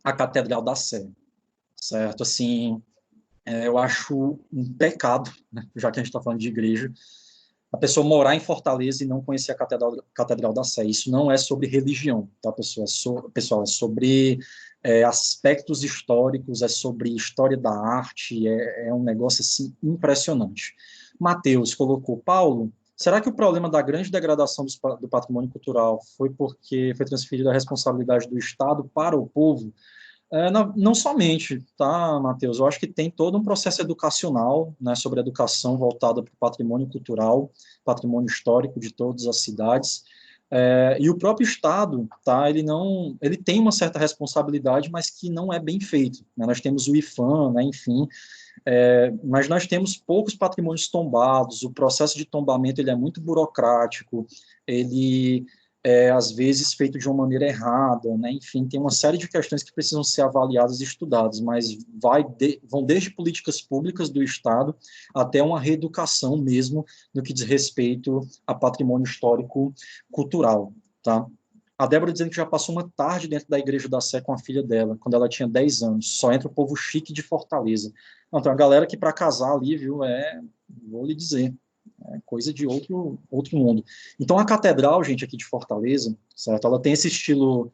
a Catedral da Sé, certo? Assim, eu acho um pecado, né, já que a gente está falando de igreja, a pessoa morar em Fortaleza e não conhecer a Catedral da Sé. Isso não é sobre religião, tá, pessoal? Pessoal, é sobre aspectos históricos, é sobre história da arte, é um negócio assim impressionante. Mateus colocou, Paulo, será que o problema da grande degradação do patrimônio cultural foi porque foi transferida a responsabilidade do Estado para o povo? Não somente, tá, Matheus? Eu acho que tem todo um processo educacional, né, sobre educação voltada para o patrimônio cultural, patrimônio histórico de todas as cidades. E o próprio Estado, tá? Ele tem uma certa responsabilidade, mas que não é bem feito, né? Nós temos o IPHAN, né, enfim, mas nós temos poucos patrimônios tombados. O processo de tombamento ele é muito burocrático, ele às vezes feito de uma maneira errada, né? Enfim, tem uma série de questões que precisam ser avaliadas e estudadas, mas vão desde políticas públicas do Estado até uma reeducação mesmo no que diz respeito a patrimônio histórico cultural, tá? A Débora dizendo que já passou uma tarde dentro da Igreja da Sé com a filha dela, quando ela tinha 10 anos. Só entra o povo chique de Fortaleza. Então, a galera que para casar ali, viu, vou lhe dizer, coisa de outro mundo. Então, a catedral, gente, aqui de Fortaleza, certo? Ela tem esse estilo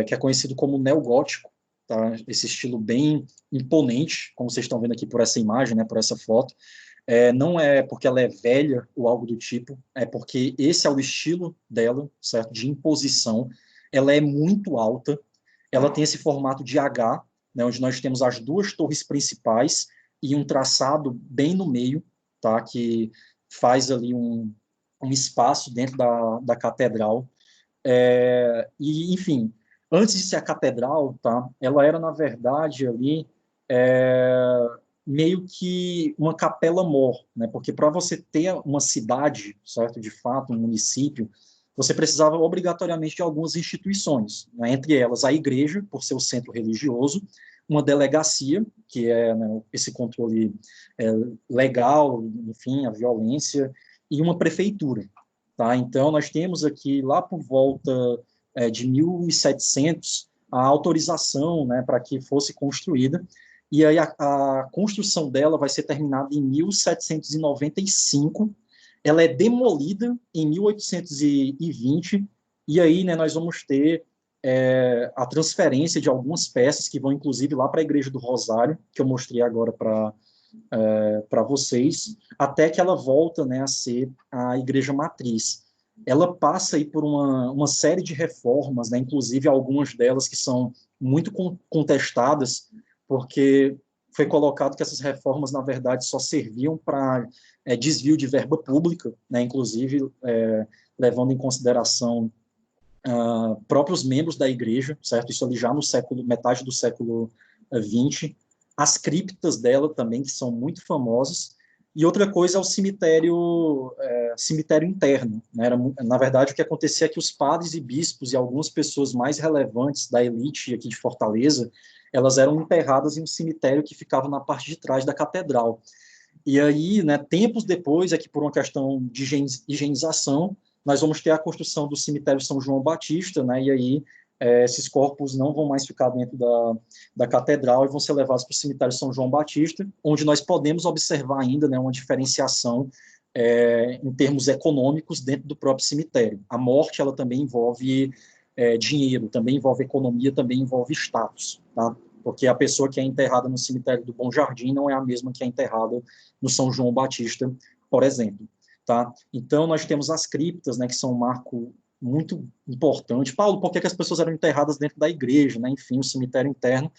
que é conhecido como neogótico, tá? Esse estilo bem imponente, como vocês estão vendo aqui por essa imagem, né, por essa foto. Não é porque ela é velha ou algo do tipo, é porque esse é o estilo dela, certo? De imposição. Ela é muito alta, ela tem esse formato de H, né, onde nós temos as duas torres principais e um traçado bem no meio, tá? Que faz ali um espaço dentro da catedral. Enfim, antes de ser a catedral, tá? Ela era, na verdade, ali meio que uma capela-mor, né? Porque para você ter uma cidade, certo, de fato, um município, você precisava obrigatoriamente de algumas instituições, né? Entre elas a igreja, por ser o centro religioso, uma delegacia, que é, né, esse controle legal, enfim, a violência, e uma prefeitura, tá? Então, nós temos aqui, lá por volta de 1700, a autorização, né, para que fosse construída, e aí a construção dela vai ser terminada em 1795, ela é demolida em 1820, e aí, né, nós vamos ter a transferência de algumas peças que vão, inclusive, lá para a Igreja do Rosário, que eu mostrei agora para vocês, até que ela volta, né, a ser a Igreja Matriz. Ela passa aí por uma série de reformas, né, inclusive algumas delas que são muito contestadas, porque foi colocado que essas reformas, na verdade, só serviam para desvio de verba pública, né, inclusive levando em consideração próprios membros da igreja, certo? Isso ali já no metade do século XX. As criptas dela também, que são muito famosas. E outra coisa é o cemitério interno, né? Na verdade, o que acontecia é que os padres e bispos e algumas pessoas mais relevantes da elite aqui de Fortaleza, elas eram enterradas em um cemitério que ficava na parte de trás da catedral. E aí, né, tempos depois, é que por uma questão de higienização, nós vamos ter a construção do cemitério São João Batista, né, e aí esses corpos não vão mais ficar dentro da catedral e vão ser levados para o cemitério São João Batista, onde nós podemos observar ainda, né, uma diferenciação em termos econômicos dentro do próprio cemitério. A morte, ela também envolve dinheiro, também envolve economia, também envolve status, tá? Porque a pessoa que é enterrada no cemitério do Bom Jardim não é a mesma que é enterrada no São João Batista, por exemplo. Tá? Então, nós temos as criptas, né, que são um marco muito importante. Paulo, por que as pessoas eram enterradas dentro da igreja, né? Enfim, o cemitério interno?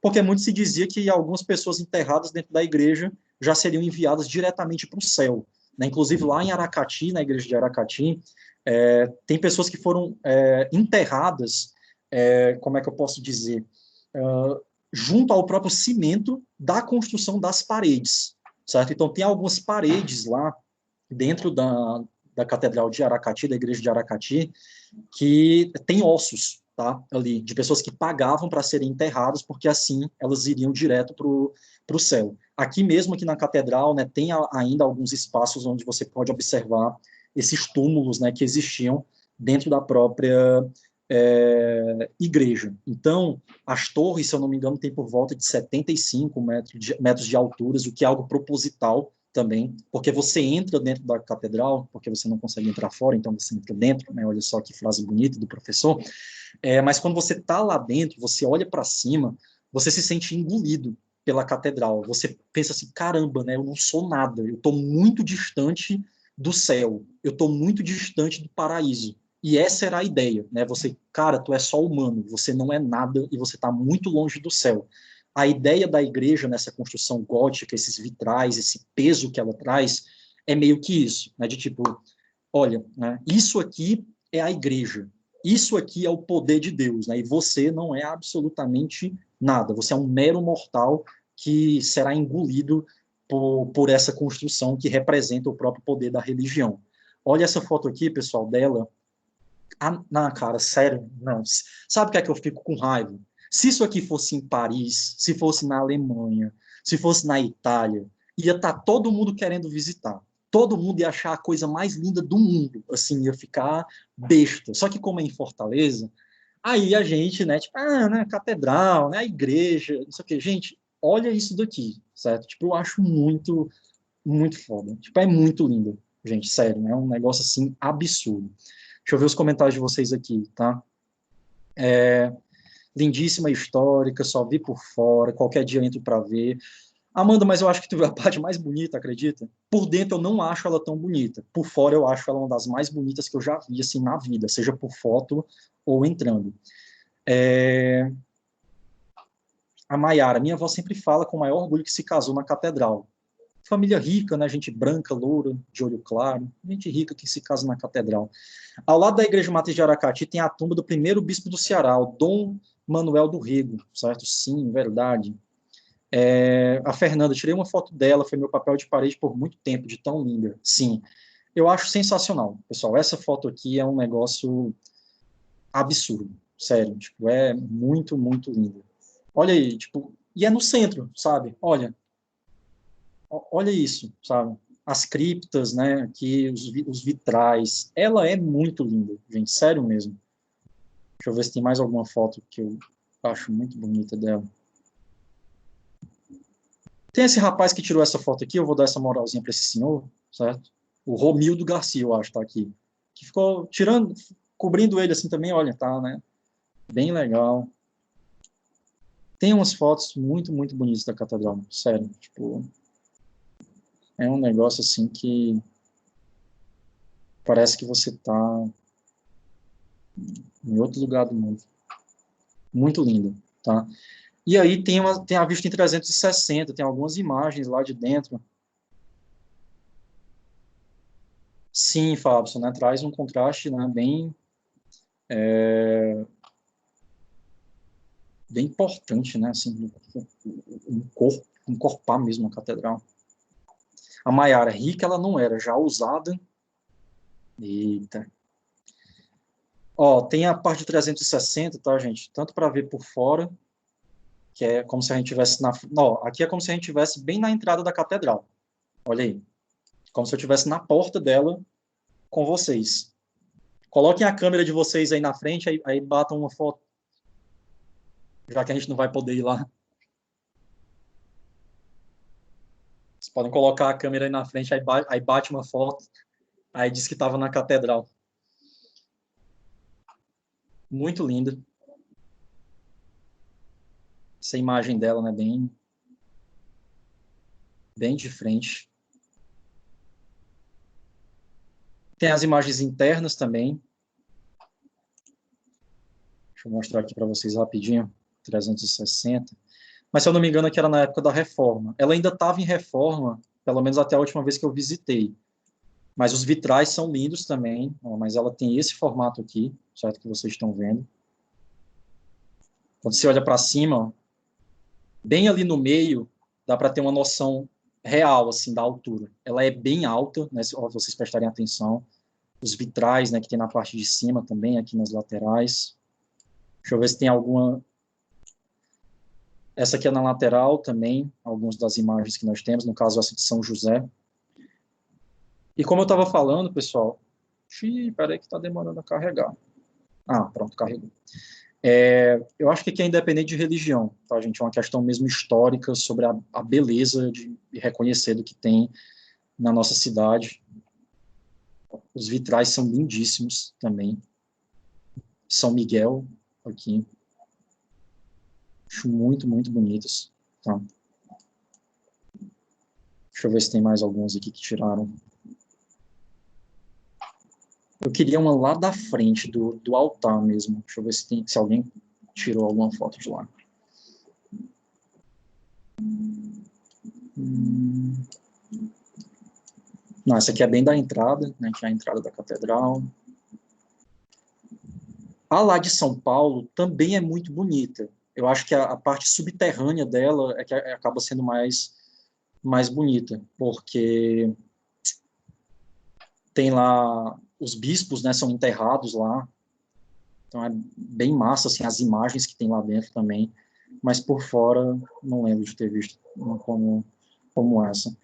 Porque muito se dizia que algumas pessoas enterradas dentro da igreja já seriam enviadas diretamente para o céu. Né? Inclusive, lá em Aracati, na igreja de Aracati, tem pessoas que foram enterradas, como é que eu posso dizer? Junto ao próprio cimento da construção das paredes, certo? Então, tem algumas paredes lá dentro da Catedral de Aracati, da Igreja de Aracati, que tem ossos, tá? Ali, de pessoas que pagavam para serem enterradas, porque assim elas iriam direto para o céu. Aqui mesmo, aqui na Catedral, né, tem ainda alguns espaços onde você pode observar esses túmulos, né, que existiam dentro da própria igreja. Então, as torres, se eu não me engano, têm por volta de 75 metros de altura, o que é algo proposital também, porque você entra dentro da catedral, porque você não consegue entrar fora, então você entra dentro, né? Olha só que frase bonita do professor. Mas quando você está lá dentro, você olha para cima, você se sente engolido pela catedral. Você pensa assim, caramba, né? Eu não sou nada, eu estou muito distante do céu, eu estou muito distante do paraíso. E essa era a ideia, né? Você, cara, tu é só humano, você não é nada e você está muito longe do céu. A ideia da igreja nessa construção gótica, esses vitrais, esse peso que ela traz, é meio que isso, né? De tipo, olha, né? Isso aqui é a igreja, isso aqui é o poder de Deus, né? E você não é absolutamente nada, você é um mero mortal que será engolido por essa construção que representa o próprio poder da religião. Olha essa foto aqui, pessoal, dela. Não, cara, sério, não. Sabe o que é que eu fico com raiva? Se isso aqui fosse em Paris, se fosse na Alemanha, se fosse na Itália, ia estar todo mundo querendo visitar. Todo mundo ia achar a coisa mais linda do mundo. Assim, ia ficar besta. Só que como é em Fortaleza, aí a gente, né, tipo, né, catedral, né, a igreja, não sei o quê. Gente, olha isso daqui, certo? Tipo, eu acho muito, muito foda. Tipo, é muito lindo, gente, sério, né? É um negócio, assim, absurdo. Deixa eu ver os comentários de vocês aqui, tá? Lindíssima histórica, só vi por fora, qualquer dia eu entro para ver. Amanda, mas eu acho que tu viu a parte mais bonita, acredita? Por dentro eu não acho ela tão bonita. Por fora eu acho ela uma das mais bonitas que eu já vi, assim, na vida, seja por foto ou entrando. A Maiara, minha avó sempre fala com o maior orgulho que se casou na catedral. Família rica, né? Gente branca, loura, de olho claro. Gente rica que se casa na catedral. Ao lado da Igreja Matriz de Aracati tem a tumba do primeiro bispo do Ceará, o Dom Manuel do Rego, certo? Sim, verdade. A Fernanda, tirei uma foto dela, foi meu papel de parede por muito tempo, de tão linda. Sim, eu acho sensacional, pessoal. Essa foto aqui é um negócio absurdo, sério. Tipo, é muito, muito linda. Olha aí, tipo, e é no centro, sabe? Olha isso, sabe? As criptas, né? Aqui, os vitrais. Ela é muito linda, gente, sério mesmo. Deixa eu ver se tem mais alguma foto que eu acho muito bonita dela. Tem esse rapaz que tirou essa foto aqui, eu vou dar essa moralzinha para esse senhor, certo? O Romildo Garcia, eu acho, tá aqui. Que ficou tirando, cobrindo ele assim também, olha, tá, né? Bem legal. Tem umas fotos muito, muito bonitas da catedral, sério. Tipo, é um negócio assim que parece que você tá em outro lugar do mundo. Muito lindo, tá? E aí tem a vista em 360, tem algumas imagens lá de dentro. Sim, Fábio, né? Traz um contraste, né, bem importante, né? Assim, encorpar mesmo a catedral. A Maiara rica ela não era, já usada. Eita. Ó, tem a parte de 360, tá, gente? Tanto para ver por fora, que é como se a gente tivesse na. Ó, aqui é como se a gente tivesse bem na entrada da catedral. Olha aí. Como se eu estivesse na porta dela com vocês. Coloquem a câmera de vocês aí na frente, aí batam uma foto, já que a gente não vai poder ir lá. Vocês podem colocar a câmera aí na frente, aí bate uma foto, aí diz que estava na catedral. Muito linda. Essa imagem dela, né, bem de frente. Tem as imagens internas também. Deixa eu mostrar aqui para vocês rapidinho. 360. Mas, se eu não me engano, aqui era na época da reforma. Ela ainda estava em reforma, pelo menos até a última vez que eu visitei. Mas os vitrais são lindos também, ó, mas ela tem esse formato aqui, certo? Que vocês estão vendo. Quando você olha para cima, ó, bem ali no meio, dá para ter uma noção real, assim, da altura. Ela é bem alta, né, se vocês prestarem atenção. Os vitrais, né, que tem na parte de cima também, aqui nas laterais. Deixa eu ver se tem alguma. Essa aqui é na lateral também, algumas das imagens que nós temos, no caso essa de São José. E como eu estava falando, pessoal, peraí que está demorando a carregar. Ah, pronto, carregou. Eu acho que aqui é independente de religião, tá, gente? É uma questão mesmo histórica sobre a beleza de reconhecer do que tem na nossa cidade. Os vitrais são lindíssimos também. São Miguel, aqui. Acho muito, muito bonitos. Tá? Deixa eu ver se tem mais alguns aqui que tiraram. Eu queria uma lá da frente, do altar mesmo. Deixa eu ver se alguém tirou alguma foto de lá. Não, essa aqui é bem da entrada, né, que é a entrada da catedral. A lá de São Paulo também é muito bonita. Eu acho que a parte subterrânea dela é que acaba sendo mais bonita, porque tem lá os bispos, né, são enterrados lá. Então é bem massa assim as imagens que tem lá dentro também, mas por fora não lembro de ter visto uma como essa.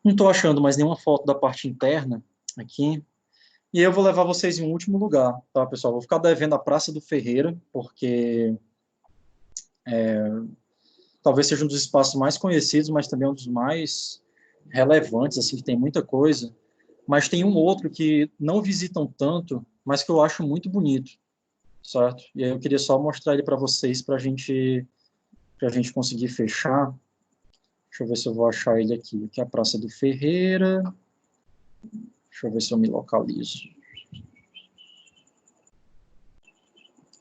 Não estou achando mais nenhuma foto da parte interna aqui. E eu vou levar vocês em um último lugar, tá, pessoal? Vou ficar devendo a Praça do Ferreira, porque talvez seja um dos espaços mais conhecidos, mas também um dos mais relevantes, assim, que tem muita coisa. Mas tem um outro que não visitam tanto, mas que eu acho muito bonito, certo? E aí eu queria só mostrar ele para vocês, para a gente conseguir fechar. Deixa eu ver se eu vou achar ele aqui. Aqui é a Praça do Ferreira. Deixa eu ver se eu me localizo.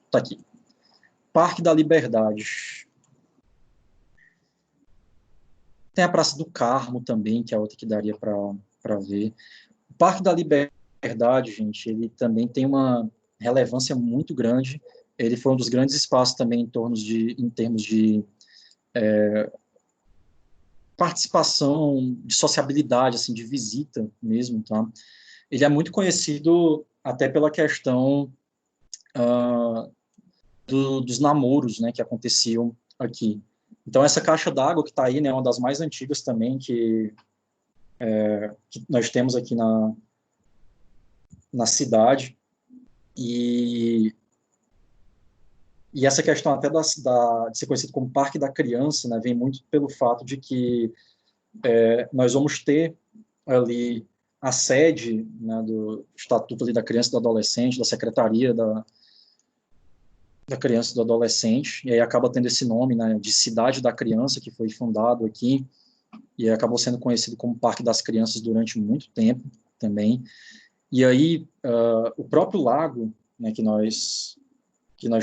Tá aqui. Parque da Liberdade. Tem a Praça do Carmo também, que é outra que daria para ver. O Parque da Liberdade, gente, ele também tem uma relevância muito grande. Ele foi um dos grandes espaços também em termos de participação, de sociabilidade, assim, de visita mesmo, tá? Ele é muito conhecido até pela questão dos namoros, né, que aconteciam aqui. Então, essa caixa d'água que está aí, né, é uma das mais antigas também que nós temos aqui na cidade. E essa questão até de ser conhecido como Parque da Criança, né, vem muito pelo fato de que nós vamos ter ali a sede, né, do Estatuto ali da Criança e do Adolescente, da Secretaria da Criança e do Adolescente, e aí acaba tendo esse nome, né, de Cidade da Criança, que foi fundado aqui, e acabou sendo conhecido como Parque das Crianças durante muito tempo também. E aí, o próprio lago, né, que nós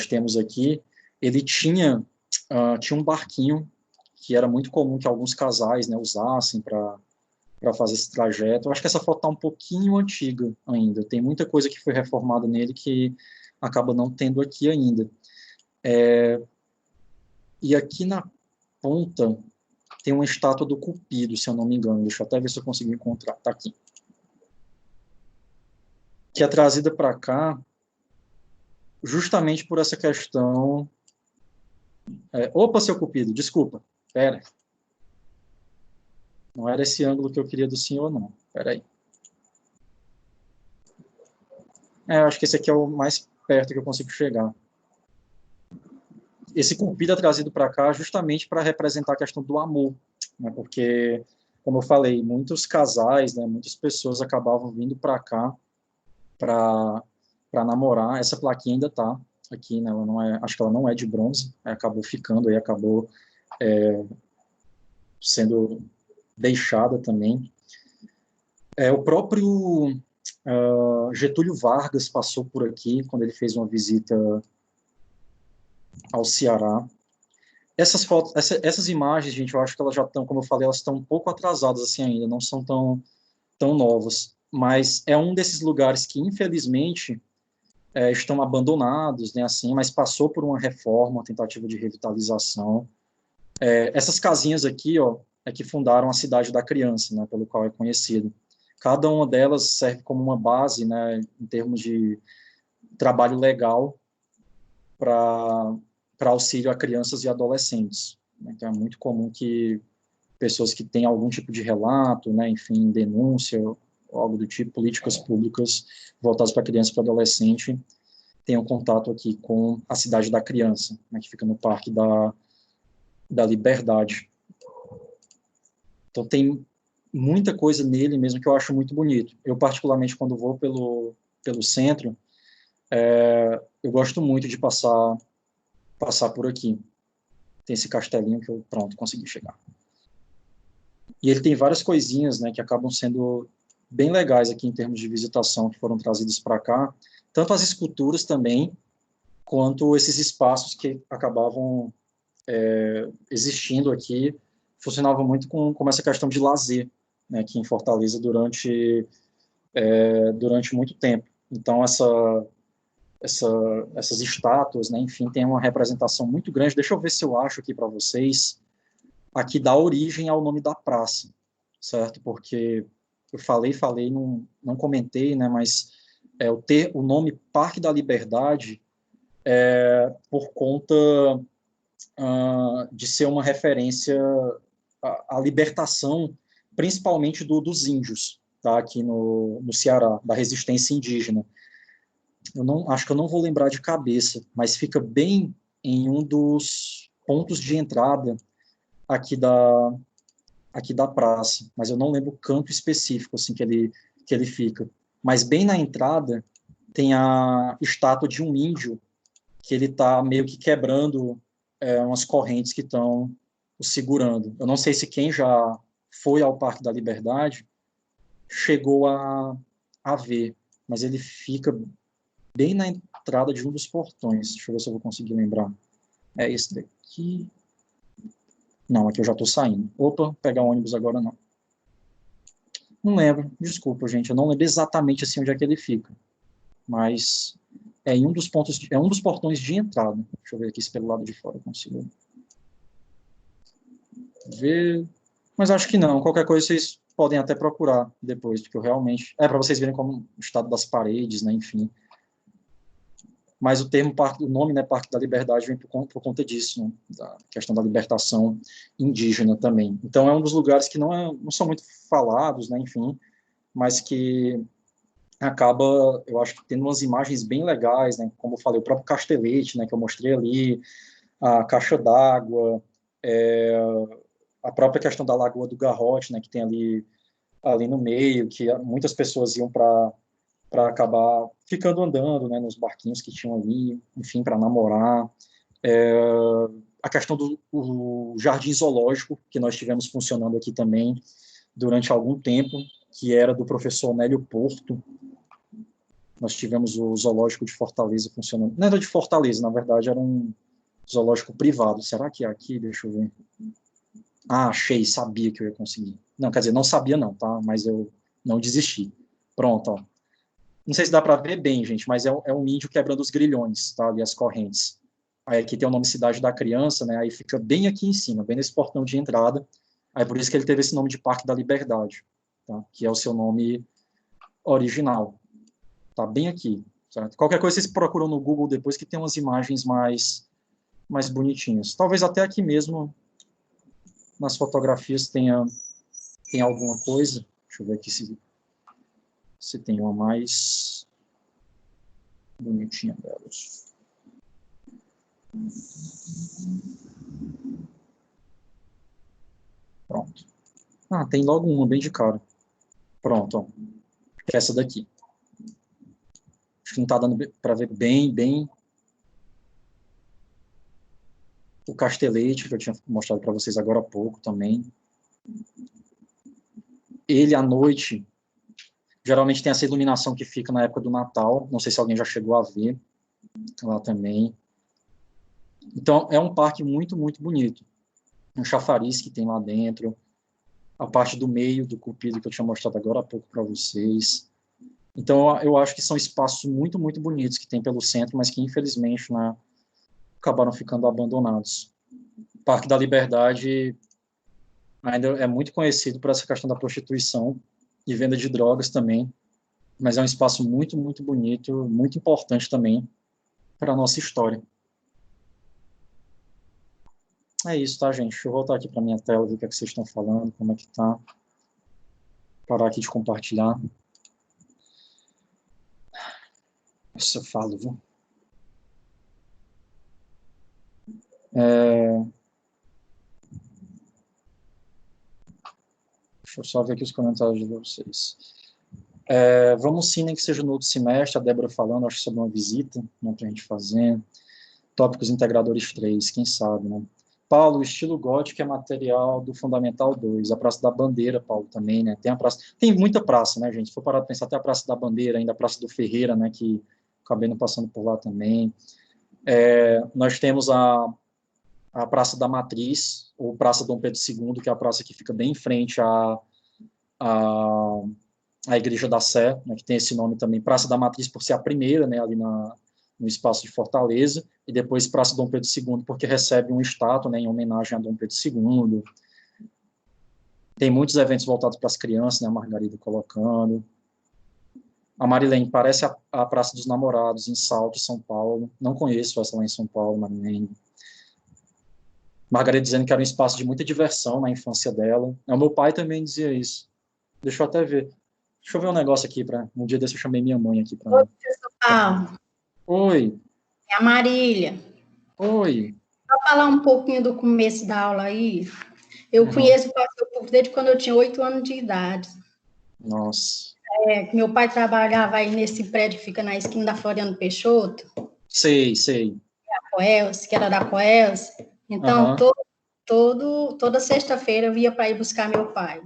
temos aqui, ele tinha um barquinho que era muito comum que alguns casais, né, usassem para fazer esse trajeto. Eu acho que essa foto está um pouquinho antiga ainda. Tem muita coisa que foi reformada nele que acaba não tendo aqui ainda. E aqui na ponta tem uma estátua do Cupido, se eu não me engano. Deixa eu até ver se eu consigo encontrar. Está aqui. Que é trazida para cá justamente por essa questão. Opa, seu Cupido, desculpa. Pera. Não era esse ângulo que eu queria do senhor, não. Pera aí. Eu acho que esse aqui é o mais perto que eu consigo chegar. Esse Cupido é trazido para cá justamente para representar a questão do amor, né? Porque, como eu falei, muitos casais, né, muitas pessoas acabavam vindo para cá para namorar. Essa plaquinha ainda está aqui, né? Ela não é, acho que ela não é de bronze, acabou ficando aí, acabou sendo deixada também. O próprio Getúlio Vargas passou por aqui quando ele fez uma visita ao Ceará. Essas fotos, essas imagens, gente, eu acho que elas já estão, como eu falei, elas estão um pouco atrasadas assim ainda, não são tão novas. Mas é um desses lugares que, infelizmente, estão abandonados, né, assim, mas passou por uma reforma, uma tentativa de revitalização. Essas casinhas aqui, ó, é que fundaram a Cidade da Criança, né, pelo qual é conhecido. Cada uma delas serve como uma base, né, em termos de trabalho legal para auxílio a crianças e adolescentes. Então, é muito comum que pessoas que têm algum tipo de relato, né, enfim, denúncia, ou algo do tipo, políticas públicas voltadas para criança e para adolescente, tenham contato aqui com a Cidade da Criança, né, que fica no Parque da Liberdade. Então, tem muita coisa nele mesmo que eu acho muito bonito. Eu, particularmente, quando vou pelo centro, eu gosto muito de passar por aqui. Tem esse castelinho que eu, pronto, consegui chegar. E ele tem várias coisinhas, né, que acabam sendo bem legais aqui em termos de visitação, que foram trazidas para cá, tanto as esculturas também, quanto esses espaços que acabavam existindo aqui, funcionavam muito com essa questão de lazer, né, aqui em Fortaleza durante muito tempo. Então, essas estátuas, né, enfim, tem uma representação muito grande. Deixa eu ver se eu acho aqui para vocês. Aqui dá origem ao nome da praça, certo? Porque eu falei, não comentei, né, mas o nome Parque da Liberdade por conta de ser uma referência à libertação, principalmente dos índios, tá? Aqui no Ceará, da resistência indígena. Acho que eu não vou lembrar de cabeça, mas fica bem em um dos pontos de entrada aqui da praça, mas eu não lembro o canto específico assim que ele fica. Mas bem na entrada tem a estátua de um índio que ele está meio que quebrando umas correntes que estão o segurando. Eu não sei se quem já foi ao Parque da Liberdade chegou a ver, mas ele fica bem na entrada de um dos portões. Deixa eu ver se eu vou conseguir lembrar. É esse daqui. Não, aqui eu já estou saindo. Opa, pegar um ônibus agora não. Não lembro, desculpa, gente. Eu não lembro exatamente assim onde é que ele fica. Mas é em um dos pontos, é um dos portões de entrada. Deixa eu ver aqui se pelo lado de fora eu consigo ver. Mas acho que não. Qualquer coisa vocês podem até procurar depois, porque eu realmente. É para vocês verem como o estado das paredes, né? Enfim. Mas o nome, né, Parque da Liberdade, vem por conta disso, né, da questão da libertação indígena também. Então, é um dos lugares que não são muito falados, né, enfim, mas que acaba, eu acho que tendo umas imagens bem legais, né, como eu falei, o próprio Castelete, né, que eu mostrei ali, a caixa d'água, a própria questão da Lagoa do Garrote, né, que tem ali no meio, que muitas pessoas iam para acabar ficando andando, né, nos barquinhos que tinham ali, enfim, para namorar. A questão do jardim zoológico, que nós tivemos funcionando aqui também durante algum tempo, que era do professor Nélio Porto. Nós tivemos o zoológico de Fortaleza funcionando. Não era de Fortaleza, na verdade, era um zoológico privado. Será que é aqui? Deixa eu ver. Ah, achei, sabia que eu ia conseguir. Não, quer dizer, não sabia não, tá? Mas eu não desisti. Pronto, ó. Não sei se dá para ver bem, gente, mas é um índio quebrando os grilhões, tá? Ali as correntes. Aí aqui tem o nome Cidade da Criança, né? Aí fica bem aqui em cima, bem nesse portão de entrada. Aí por isso que ele teve esse nome de Parque da Liberdade, tá? Que é o seu nome original. Tá bem aqui, certo? Qualquer coisa vocês procuram no Google depois que tem umas imagens mais bonitinhas. Talvez até aqui mesmo nas fotografias tenha alguma coisa. Deixa eu ver aqui se tem uma mais bonitinha delas. Pronto. Ah, tem logo uma bem de cara. Pronto, ó. Que é essa daqui. Acho que não está dando para ver bem o Castelete, que eu tinha mostrado para vocês agora há pouco também. Ele, à noite, geralmente tem essa iluminação que fica na época do Natal. Não sei se alguém já chegou a ver lá também. Então, é um parque muito, muito bonito. Um chafariz que tem lá dentro. A parte do meio do Cupido que eu tinha mostrado agora há pouco para vocês. Então, eu acho que são espaços muito, muito bonitos que tem pelo centro, mas que, infelizmente, né, acabaram ficando abandonados. O Parque da Liberdade ainda é muito conhecido por essa questão da prostituição e venda de drogas também, mas é um espaço muito, muito bonito, muito importante também para a nossa história. É isso, tá, gente? Deixa eu voltar aqui para minha tela, ver o que é que vocês estão falando, como é que tá. Parar aqui de compartilhar. Nossa, eu falo, viu? Deixa eu só ver aqui os comentários de vocês. Vamos sim, nem que seja no outro semestre, a Débora falando, acho que sobre uma visita, né, para a gente fazer. Tópicos integradores 3, quem sabe, né? Paulo, o estilo gótico é material do Fundamental 2, a Praça da Bandeira, Paulo, também, né? Tem muita praça, né, gente? Se for parar para pensar, até a Praça da Bandeira, ainda a Praça do Ferreira, né, que acabei não passando por lá também. Nós temos a Praça da Matriz, ou Praça Dom Pedro II, que é a praça que fica bem em frente à Igreja da Sé, né, que tem esse nome também, Praça da Matriz por ser a primeira, né, ali no espaço de Fortaleza, e depois Praça Dom Pedro II, porque recebe uma estátua, né, em homenagem a Dom Pedro II. Tem muitos eventos voltados para as crianças, né, a Margarida colocando. A Marilene, parece a Praça dos Namorados, em Salto, São Paulo. Não conheço essa lá em São Paulo, Marilene. Margarida dizendo que era um espaço de muita diversão na infância dela. O meu pai também dizia isso. Deixa eu até ver. Deixa eu ver um negócio aqui. Um dia desse eu chamei minha mãe aqui para... Oi, pessoal. Oi. É a Marília. Oi. Vou falar um pouquinho do começo da aula aí. Eu conheço o pastor Público desde quando eu tinha 8 anos de idade. Nossa. Meu pai trabalhava aí nesse prédio que fica na esquina da Floriano Peixoto. Sei. Coelce, que era da Coelce. Então, toda sexta-feira eu ia para ir buscar meu pai.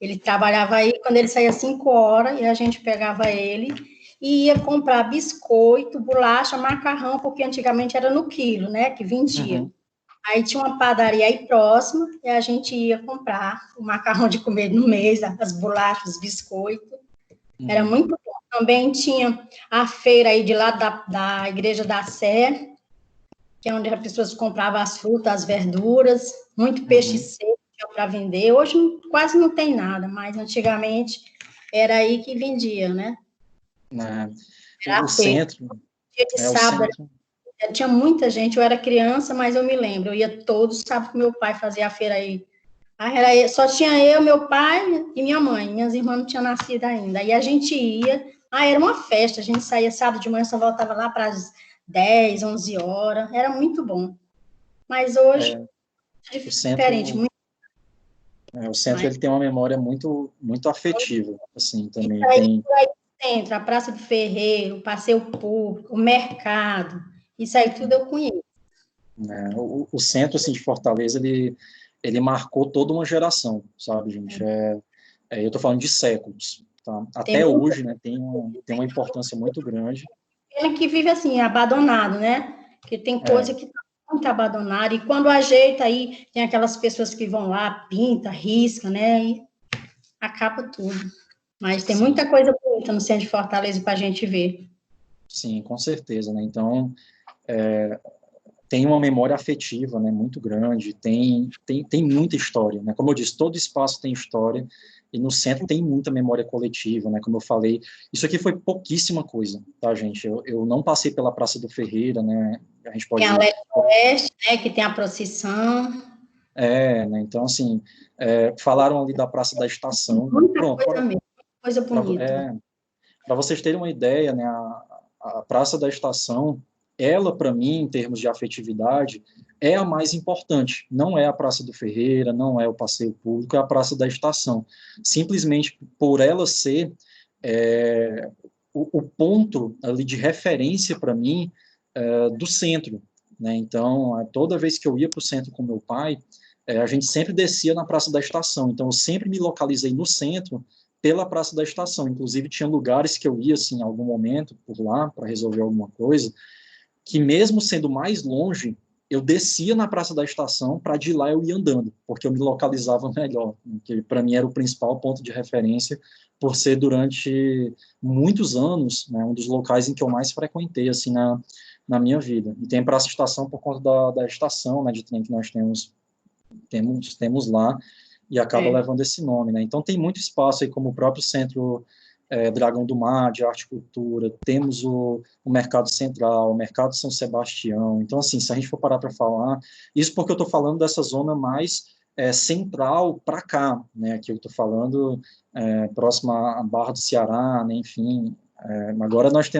Ele trabalhava aí, quando ele saía 5 horas, e a gente pegava ele e ia comprar biscoito, bolacha, macarrão, porque antigamente era no quilo, né, que vendia. Aí tinha uma padaria aí próxima, e a gente ia comprar o macarrão de comer no mês, as bolachas, os biscoitos. Era muito bom. Também tinha a feira aí de lá da Igreja da Sé, que é onde as pessoas compravam as frutas, as verduras, muito peixe seco para vender. Hoje quase não tem nada, mas antigamente era aí que vendia, né? Era O a feira. centro. Dia de sábado, tinha muita gente, eu era criança, mas eu me lembro, eu ia todo sábado com meu pai fazer a feira aí. Só tinha eu, meu pai e minha mãe, minhas irmãs não tinham nascido ainda. Aí a gente ia, era uma festa, a gente saía sábado de manhã, só voltava lá para as 10, 11 horas, era muito bom. Mas hoje é diferente. O centro ele tem uma memória muito, muito afetiva, assim, também. Por aí centro, a Praça do Ferreiro, o Passeio Público, o mercado, isso aí tudo eu conheço. O centro, assim, de Fortaleza, ele marcou toda uma geração, sabe, gente? Eu estou falando de séculos, tá? Até hoje, né, tem uma importância muito grande. Pena que vive assim, abandonado, né? Porque tem coisa que está muito abandonada, e quando ajeita aí, tem aquelas pessoas que vão lá, pinta, risca, né? E acaba tudo. Mas tem muita coisa bonita no centro de Fortaleza para a gente ver. Sim, com certeza, né? Então, tem uma memória afetiva, né, muito grande, tem muita história, né? Como eu disse, todo espaço tem história, e no centro tem muita memória coletiva, né? Como eu falei, isso aqui foi pouquíssima coisa, tá, gente? Eu não passei pela Praça do Ferreira, né? A gente pode... Tem a Leste-Oeste, né, que tem a procissão. Né? Então, assim, falaram ali da Praça da Estação. Muita Pronto, coisa mesmo, coisa bonita. para vocês terem uma ideia, né, a Praça da Estação, ela, para mim, em termos de afetividade, é a mais importante. Não é a Praça do Ferreira, não é o Passeio Público, é a Praça da Estação. Simplesmente por ela ser o ponto ali de referência para mim do centro, né? Então, toda vez que eu ia para o centro com meu pai, a gente sempre descia na Praça da Estação. Então, eu sempre me localizei no centro pela Praça da Estação. Inclusive, tinha lugares que eu ia, assim, em algum momento, por lá, para resolver alguma coisa, que mesmo sendo mais longe, eu descia na Praça da Estação, para de lá eu ir andando, porque eu me localizava melhor, que para mim era o principal ponto de referência, por ser durante muitos anos, né, um dos locais em que eu mais frequentei, assim, na minha vida. E tem Praça Estação por conta da estação, né, de trem que nós temos lá, e acaba levando esse nome, né? Então tem muito espaço aí, como o próprio Centro Dragão do Mar, de Arte e Cultura, temos o Mercado Central, o Mercado São Sebastião. Então, assim, se a gente for parar para falar, isso porque eu estou falando dessa zona mais central para cá, né? Aqui eu estou falando próxima à Barra do Ceará, né? Enfim, Agora nós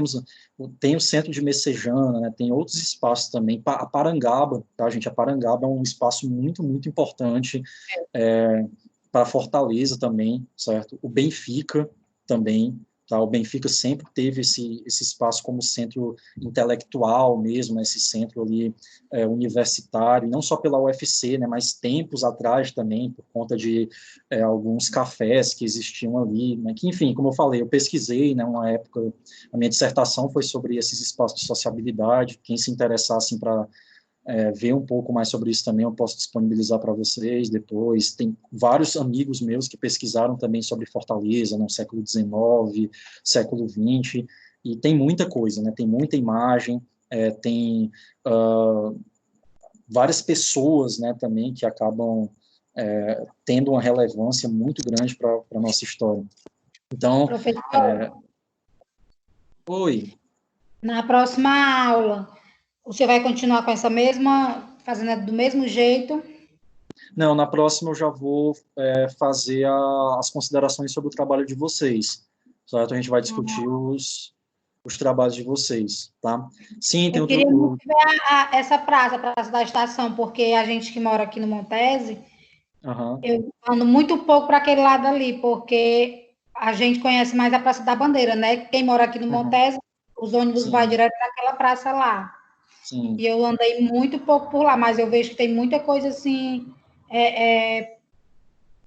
tem o centro de Messejana, né, tem outros espaços também, a Parangaba, tá, gente? A Parangaba é um espaço muito, muito importante para Fortaleza também, certo? O Benfica também, tá? O Benfica sempre teve esse espaço como centro intelectual mesmo, né? Esse centro ali universitário, não só pela UFC, né? Mas tempos atrás também, por conta de alguns cafés que existiam ali, né? Que, enfim, como eu falei, eu pesquisei, né? Uma época, a minha dissertação foi sobre esses espaços de sociabilidade, quem se interessasse para ver um pouco mais sobre isso também, eu posso disponibilizar para vocês depois. Tem vários amigos meus que pesquisaram também sobre Fortaleza no século XIX, século XX, e tem muita coisa, né? Tem muita imagem, tem várias pessoas, né, também que acabam tendo uma relevância muito grande para a nossa história. Então, professor, oi. na próxima aula, você vai continuar com essa mesma, fazendo do mesmo jeito? Não, na próxima eu já vou fazer as considerações sobre o trabalho de vocês, certo? A gente vai discutir os trabalhos de vocês, tá? Sim, tem Eu queria muito ver essa praça, a Praça da Estação, porque a gente que mora aqui no Montese, eu ando muito pouco para aquele lado ali, porque a gente conhece mais a Praça da Bandeira, né? Quem mora aqui no Montese, os ônibus vai Sim, direto naquela praça lá. sim. E eu andei muito pouco por lá, mas eu vejo que tem muita coisa assim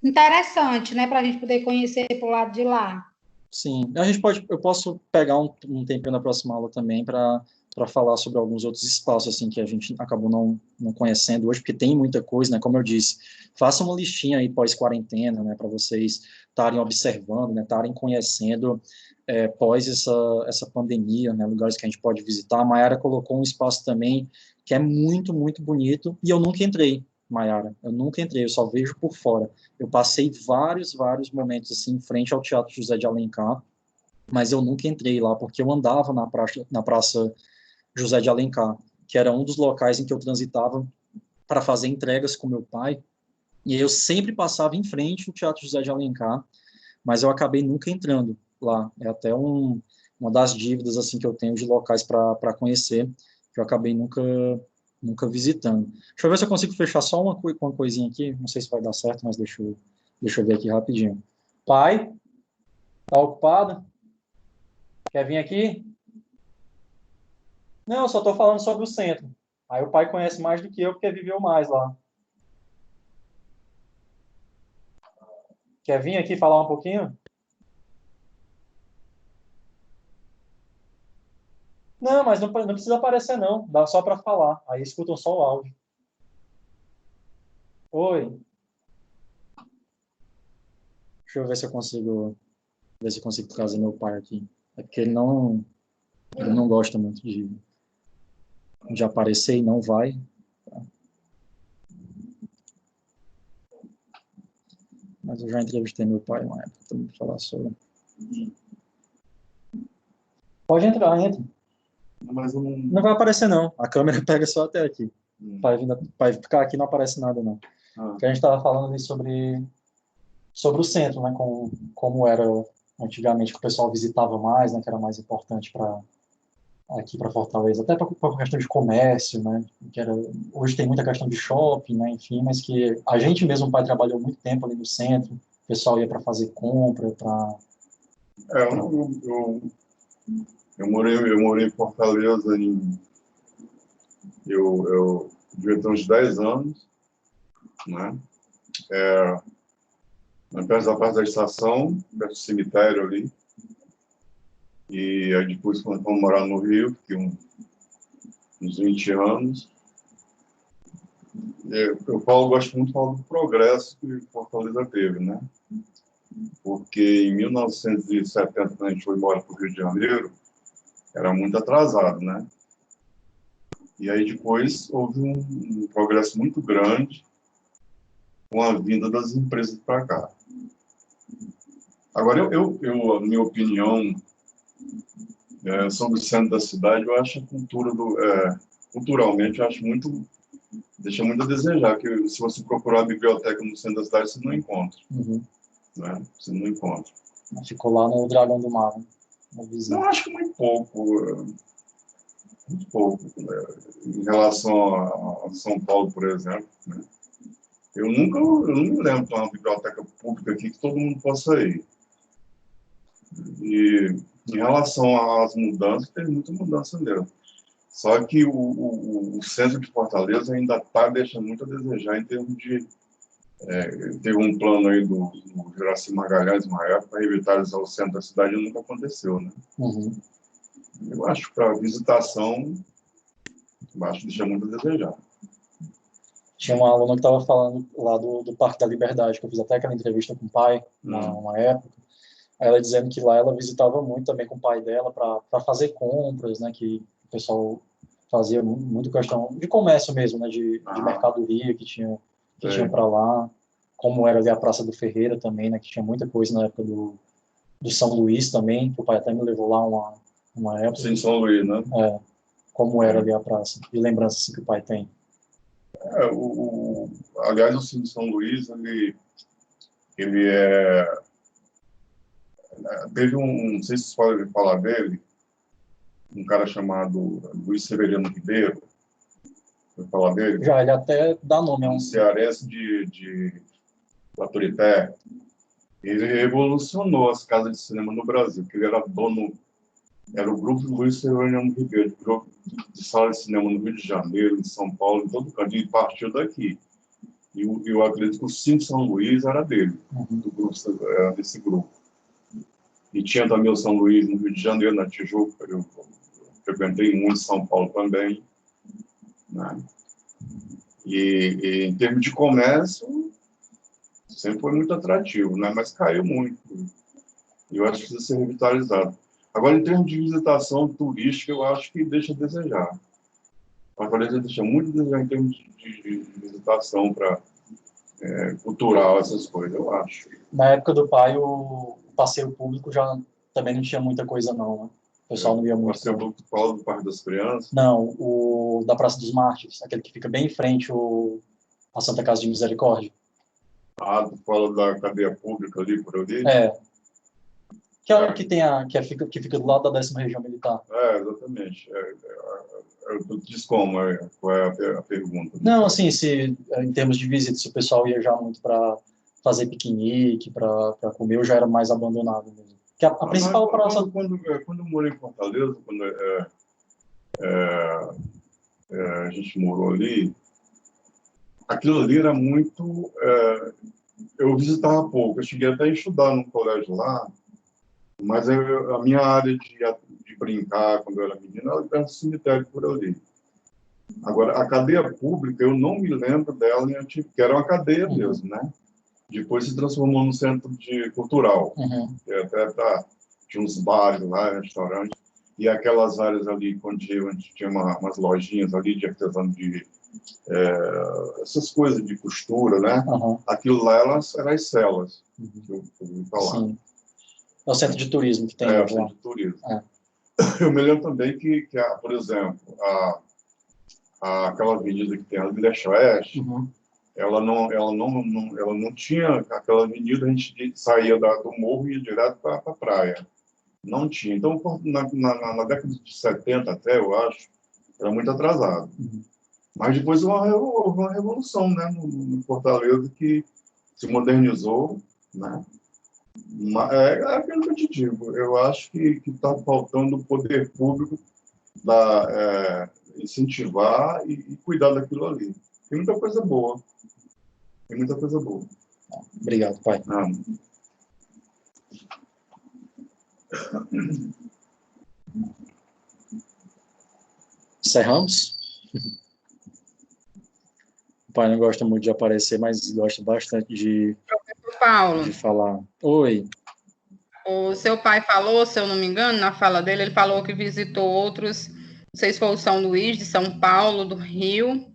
interessante, né, para a gente poder conhecer pro lado de lá. Sim, eu posso pegar um tempinho na próxima aula também para falar sobre alguns outros espaços assim que a gente acabou não conhecendo hoje, porque tem muita coisa, né? Como eu disse, faça uma listinha aí pós-quarentena, né, para vocês estarem observando, né, estarem conhecendo pós essa pandemia, né, lugares que a gente pode visitar. A Mayara colocou um espaço também que é muito, muito bonito e eu nunca entrei, Mayara, eu nunca entrei, eu só vejo por fora. Eu passei vários momentos assim em frente ao Teatro José de Alencar, mas eu nunca entrei lá porque eu andava na praça José de Alencar, que era um dos locais em que eu transitava para fazer entregas com meu pai, e eu sempre passava em frente ao Teatro José de Alencar, mas eu acabei nunca entrando lá. É até uma das dívidas assim que eu tenho de locais para conhecer, que eu acabei nunca visitando. Deixa eu ver se eu consigo fechar só uma coisinha aqui, não sei se vai dar certo, mas deixa eu ver aqui rapidinho. Pai, tá ocupado? Quer vir aqui? Não, eu só estou falando sobre o centro. Aí o pai conhece mais do que eu, porque viveu mais lá. Quer vir aqui falar um pouquinho? Não, mas não precisa aparecer, não. Dá só para falar. Aí escutam só o áudio. Oi. Deixa eu ver se eu consigo trazer meu pai aqui. É porque ele não gosta muito de aparecer e não vai. Mas eu já entrevistei meu pai uma época para me falar sobre. Pode entrar, entra. Mas não vai aparecer, não. A câmera pega só até aqui. Para ficar aqui não aparece nada, não. Porque a gente estava falando ali sobre o centro, né? Como era antigamente, que o pessoal visitava mais, né? Que era mais importante aqui para Fortaleza, até por questão de comércio, né? Hoje tem muita questão de shopping, né? Enfim, mas que a gente mesmo, o pai trabalhou muito tempo ali no centro, o pessoal ia para fazer compra, eu morei em Fortaleza eu devia ter uns 10 anos, né? Perto da parte da estação, perto do cemitério ali. E aí depois, quando fomos morar no Rio, fiquei uns 20 anos. Gosto muito de falar do progresso que Fortaleza teve, né? Porque em 1970, quando a gente foi embora para o Rio de Janeiro, era muito atrasado, né? E aí depois houve um progresso muito grande com a vinda das empresas para cá. Agora, a minha opinião sobre o centro da cidade, eu acho a cultura culturalmente, eu acho deixa muito a desejar, que se você procurar a biblioteca no centro da cidade, você não encontra. Uhum. Né? Você não encontra. Ficou lá no Dragão do Mar. Né? Não, acho que muito pouco. Muito pouco. Né? Em relação a São Paulo, por exemplo, né? Eu não me lembro de uma biblioteca pública aqui que todo mundo possa ir. E em relação às mudanças, tem muita mudança mesmo. Só que o centro de Fortaleza ainda está deixando muito a desejar em termos de... teve um plano aí do Juraci Magalhães, uma época, para revitalizar o centro da cidade, e nunca aconteceu, né? Eu acho que para visitação, eu acho que deixa muito a desejar. Tinha uma aluna que estava falando lá do Parque da Liberdade, que eu fiz até aquela entrevista com o pai, numa época. Aí ela dizendo que lá ela visitava muito também com o pai dela para fazer compras, né? Que o pessoal fazia muito questão de comércio mesmo, né? De mercadoria que tinha para lá. Como era ali a Praça do Ferreira também, né? Que tinha muita coisa na época do São Luís também, que o pai até me levou lá uma época. Sim, São Luís, né? Como era ali a praça. E lembranças assim, que o pai tem. Aliás, o Cine São Luís, ele teve não sei se vocês podem falar dele, um cara chamado Luiz Severino Ribeiro, vou falar dele? Já, ele até dá nome. Um cearense de Baturité. Ele revolucionou as casas de cinema no Brasil, porque ele era o grupo Luiz Severino Ribeiro, grupo de sala de cinema no Rio de Janeiro, em São Paulo, em todo canto, e partiu daqui. E eu acredito que o Cine São Luís era dele, desse grupo. E tinha também o São Luís no Rio de Janeiro, na Tijuca, eu frequentei muito em São Paulo também. Né? E em termos de comércio, sempre foi muito atrativo, né? Mas caiu muito. E eu acho que precisa ser revitalizado. Agora, em termos de visitação turística, eu acho que deixa a desejar. A Fortaleza deixa muito a desejar em termos de visitação cultural, essas coisas, eu acho. Na época do pai, o passeio público já também não tinha muita coisa, não, né? O pessoal não ia muito. O passeio público fala do Parque das Crianças? Não, o da Praça dos Mártires, aquele que fica bem em frente à Santa Casa de Misericórdia. Tu fala da cadeia pública ali, por ali? Que fica do lado da 10ª Região Militar. Exatamente. Eu disse como, qual é a pergunta? Não, assim, em termos de visita, se o pessoal ia já muito para fazer piquenique, para comer, ou já era mais abandonado mesmo. Que a principal praça... Quando eu morei em Fortaleza, quando a gente morou ali, aquilo ali era muito... eu visitava pouco, eu cheguei até a estudar no colégio lá, mas a minha área de brincar, quando eu era menino, era perto do cemitério por ali. Agora, a cadeia pública, eu não me lembro dela, que era uma cadeia mesmo, né? Depois se transformou num centro cultural. Tinha uns bares lá, restaurantes, e aquelas áreas ali onde tinha umas lojinhas ali de artesano essas coisas de costura, né? Aquilo lá eram as celas, que eu ouvi falar. Sim. É o centro de turismo que tem lá. É o centro de turismo. Eu me lembro também que por exemplo, aquela avenida que tem ali, Leste-Oeste, ela não tinha aquela avenida, a gente saía do morro e ia direto para a praia. Não tinha. Então, na década de 70 até, eu acho, era muito atrasado. Mas depois houve uma revolução, né, no Fortaleza, que se modernizou, né? É aquilo que eu te digo. Eu acho que está faltando o poder público incentivar e cuidar daquilo ali. Tem muita coisa boa. Tem muita coisa boa. Obrigado, pai. Encerramos? O pai não gosta muito de aparecer, mas gosta bastante de falar. Oi. O seu pai falou, se eu não me engano, na fala dele, ele falou que visitou outros, não sei se foi o São Luís, de São Paulo, do Rio.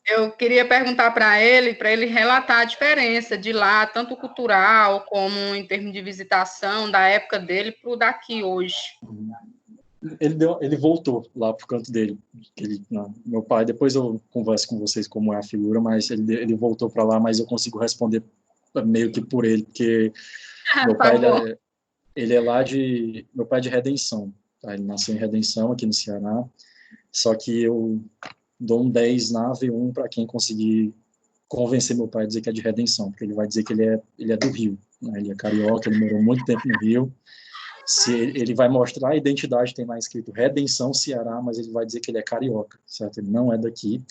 Eu queria perguntar para ele relatar a diferença de lá, tanto cultural como em termos de visitação, da época dele para o daqui hoje. Ele voltou lá pro canto dele. Meu pai, depois eu converso com vocês como é a figura, mas ele voltou para lá, mas eu consigo responder meio que por ele, porque Ele é lá de... Meu pai é de Redenção, tá? Ele nasceu em Redenção, aqui no Ceará. Só que eu dou um 10 na AV1 para quem conseguir convencer meu pai a dizer que é de Redenção, porque ele vai dizer que ele é do Rio, né? Ele é carioca, ele morou muito tempo no Rio. Se ele vai mostrar a identidade, tem lá escrito Redenção Ceará, mas ele vai dizer que ele é carioca, certo? Ele não é daqui.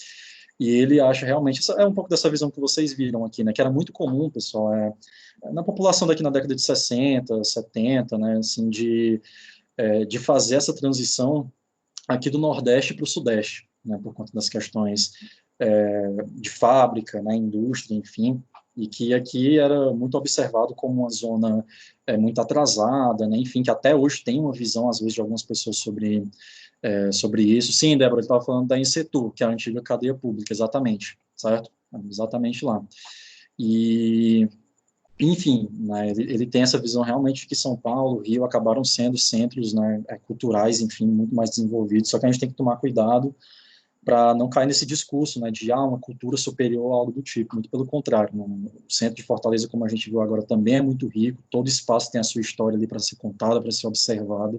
E ele acha realmente, é um pouco dessa visão que vocês viram aqui, né? Que era muito comum, pessoal, na população daqui na década de 60, 70, né? Assim, de fazer essa transição aqui do Nordeste para o Sudeste, né? Por conta das questões de fábrica, né? Indústria, enfim, e que aqui era muito observado como uma zona muito atrasada, né? Enfim, que até hoje tem uma visão, às vezes, de algumas pessoas sobre isso. Sim, Débora, ele estava falando da Insetur, que é a antiga cadeia pública, exatamente, certo? Exatamente lá. E, enfim, né, ele tem essa visão realmente que São Paulo, Rio, acabaram sendo centros, né, culturais, enfim, muito mais desenvolvidos, só que a gente tem que tomar cuidado para não cair nesse discurso, né, de uma cultura superior, algo do tipo, muito pelo contrário, né? O centro de Fortaleza, como a gente viu agora, também é muito rico, todo espaço tem a sua história ali para ser contada, para ser observada,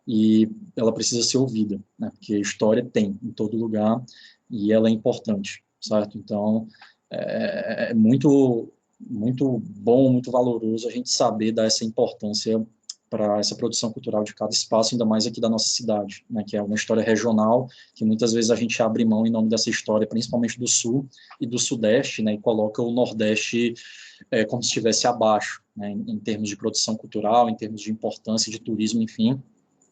e ela precisa ser ouvida, né, porque história tem em todo lugar, e ela é importante, certo? Então, é muito, muito bom, muito valoroso a gente saber dar essa importância para essa produção cultural de cada espaço, ainda mais aqui da nossa cidade, né, que é uma história regional, que muitas vezes a gente abre mão em nome dessa história, principalmente do Sul e do Sudeste, né, e coloca o Nordeste como se estivesse abaixo, né, em termos de produção cultural, em termos de importância de turismo, enfim,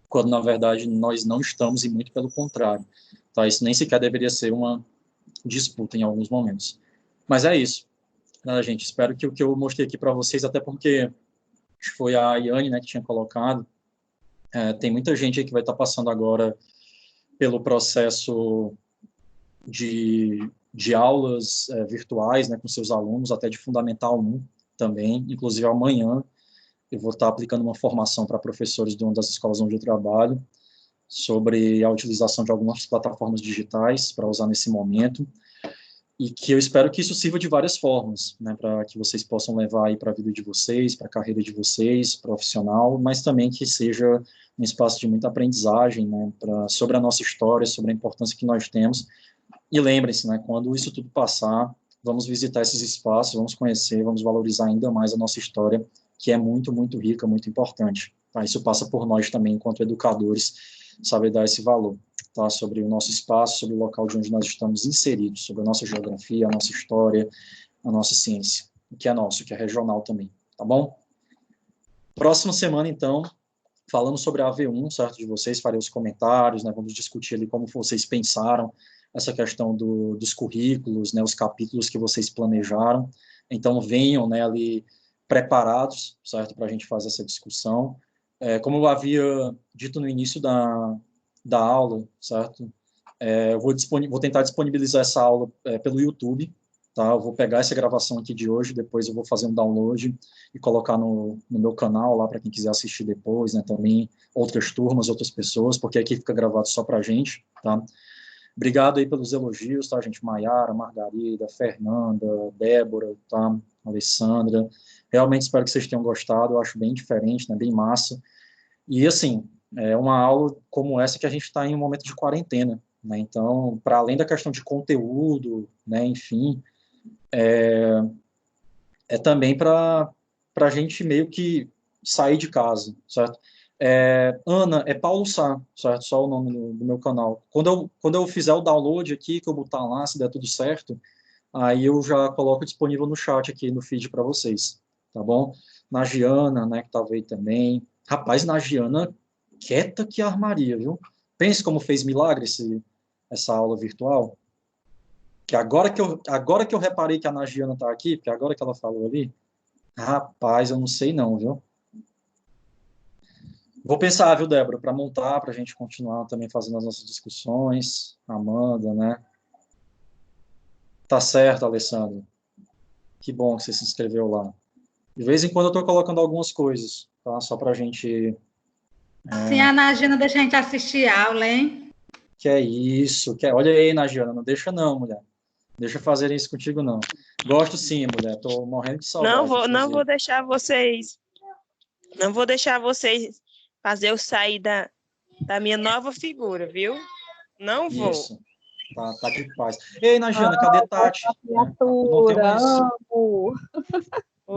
quando, na verdade, nós não estamos, e muito pelo contrário. Tá? Isso nem sequer deveria ser uma disputa em alguns momentos. Mas é isso, né, gente? Espero que o que eu mostrei aqui para vocês, até porque foi a Yane, né, que tinha colocado, tem muita gente aí que vai estar passando agora pelo processo de aulas virtuais, né, com seus alunos, até de Fundamental 1 também, inclusive amanhã eu vou estar aplicando uma formação para professores de uma das escolas onde eu trabalho, sobre a utilização de algumas plataformas digitais para usar nesse momento, e que eu espero que isso sirva de várias formas, né, para que vocês possam levar aí para a vida de vocês, para a carreira de vocês, profissional, mas também que seja um espaço de muita aprendizagem, né, sobre a nossa história, sobre a importância que nós temos. E lembrem-se, né, quando isso tudo passar, vamos visitar esses espaços, vamos conhecer, vamos valorizar ainda mais a nossa história, que é muito, muito rica, muito importante. Tá? Isso passa por nós também, enquanto educadores, saber dar esse valor, tá? Sobre o nosso espaço, sobre o local de onde nós estamos inseridos, sobre a nossa geografia, a nossa história, a nossa ciência, o que é nosso, o que é regional também, tá bom? Próxima semana, então, falando sobre a AV1, certo, de vocês, farei os comentários, né, vamos discutir ali como vocês pensaram essa questão dos currículos, né, os capítulos que vocês planejaram, então venham, né, ali preparados, certo, para a gente fazer essa discussão. Como eu havia dito no início da aula, certo, eu vou tentar disponibilizar essa aula pelo YouTube, tá? Eu vou pegar essa gravação aqui de hoje, depois eu vou fazer um download e colocar no meu canal lá para quem quiser assistir depois, né? Também outras turmas, outras pessoas, porque aqui fica gravado só para a gente, tá? Obrigado aí pelos elogios, tá, gente? Maiara, Margarida, Fernanda, Débora, tá? Alessandra. Realmente espero que vocês tenham gostado, eu acho bem diferente, né? Bem massa. E, assim, é uma aula como essa que a gente está em um momento de quarentena, né? Então, para além da questão de conteúdo, né? Enfim, também para a gente meio que sair de casa, certo? Ana, é Paulo Sá, certo? Só o nome do meu canal. Quando eu fizer o download aqui, que eu botar lá, se der tudo certo, aí eu já coloco disponível no chat aqui, no feed para vocês, tá bom? Nagiana, né, que tava aí também. Rapaz, Nagiana, quieta que armaria, viu? Pense como fez milagre essa aula virtual. Que agora que eu reparei que a Nagiana tá aqui, porque agora que ela falou ali, rapaz, eu não sei não, viu? Vou pensar, viu, Débora, para montar, para a gente continuar também fazendo as nossas discussões. Amanda, né? Tá certo, Alessandro. Que bom que você se inscreveu lá. De vez em quando eu estou colocando algumas coisas, tá? Só para a gente... Assim, a Nagiana deixa a gente assistir aula, hein? Que é isso. Olha aí, Nagiana, não deixa não, mulher. Deixa fazerem isso contigo, não. Gosto sim, mulher. Estou morrendo de saudade. Não vou deixar vocês Não vou deixar vocês fazer eu sair da minha nova figura, viu? Não vou. Isso. Tá de paz. Ei, Najana, cadê Tati? Não tem mais...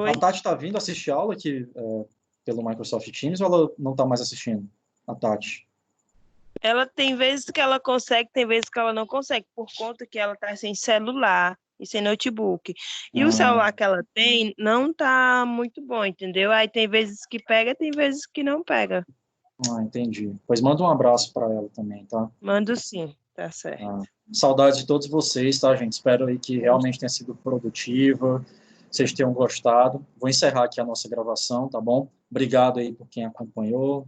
A Tati tá vindo assistir aula aqui pelo Microsoft Teams ou ela não tá mais assistindo? A Tati? Ela tem vezes que ela consegue, tem vezes que ela não consegue, por conta que ela tá sem celular e sem notebook. E o celular que ela tem não tá muito bom, entendeu? Aí tem vezes que pega, tem vezes que não pega. Entendi. Pois manda um abraço para ela também, tá? Mando sim, tá certo. Saudades de todos vocês, tá, gente? Espero aí que realmente tenha sido produtiva, vocês tenham gostado. Vou encerrar aqui a nossa gravação, tá bom? Obrigado aí por quem acompanhou.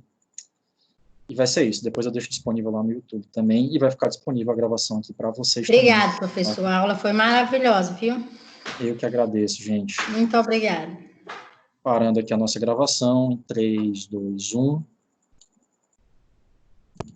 E vai ser isso. Depois eu deixo disponível lá no YouTube também e vai ficar disponível a gravação aqui para vocês. Obrigada, também, professor. Tá? A aula foi maravilhosa, viu? Eu que agradeço, gente. Muito obrigada. Parando aqui a nossa gravação em 3, 2, 1.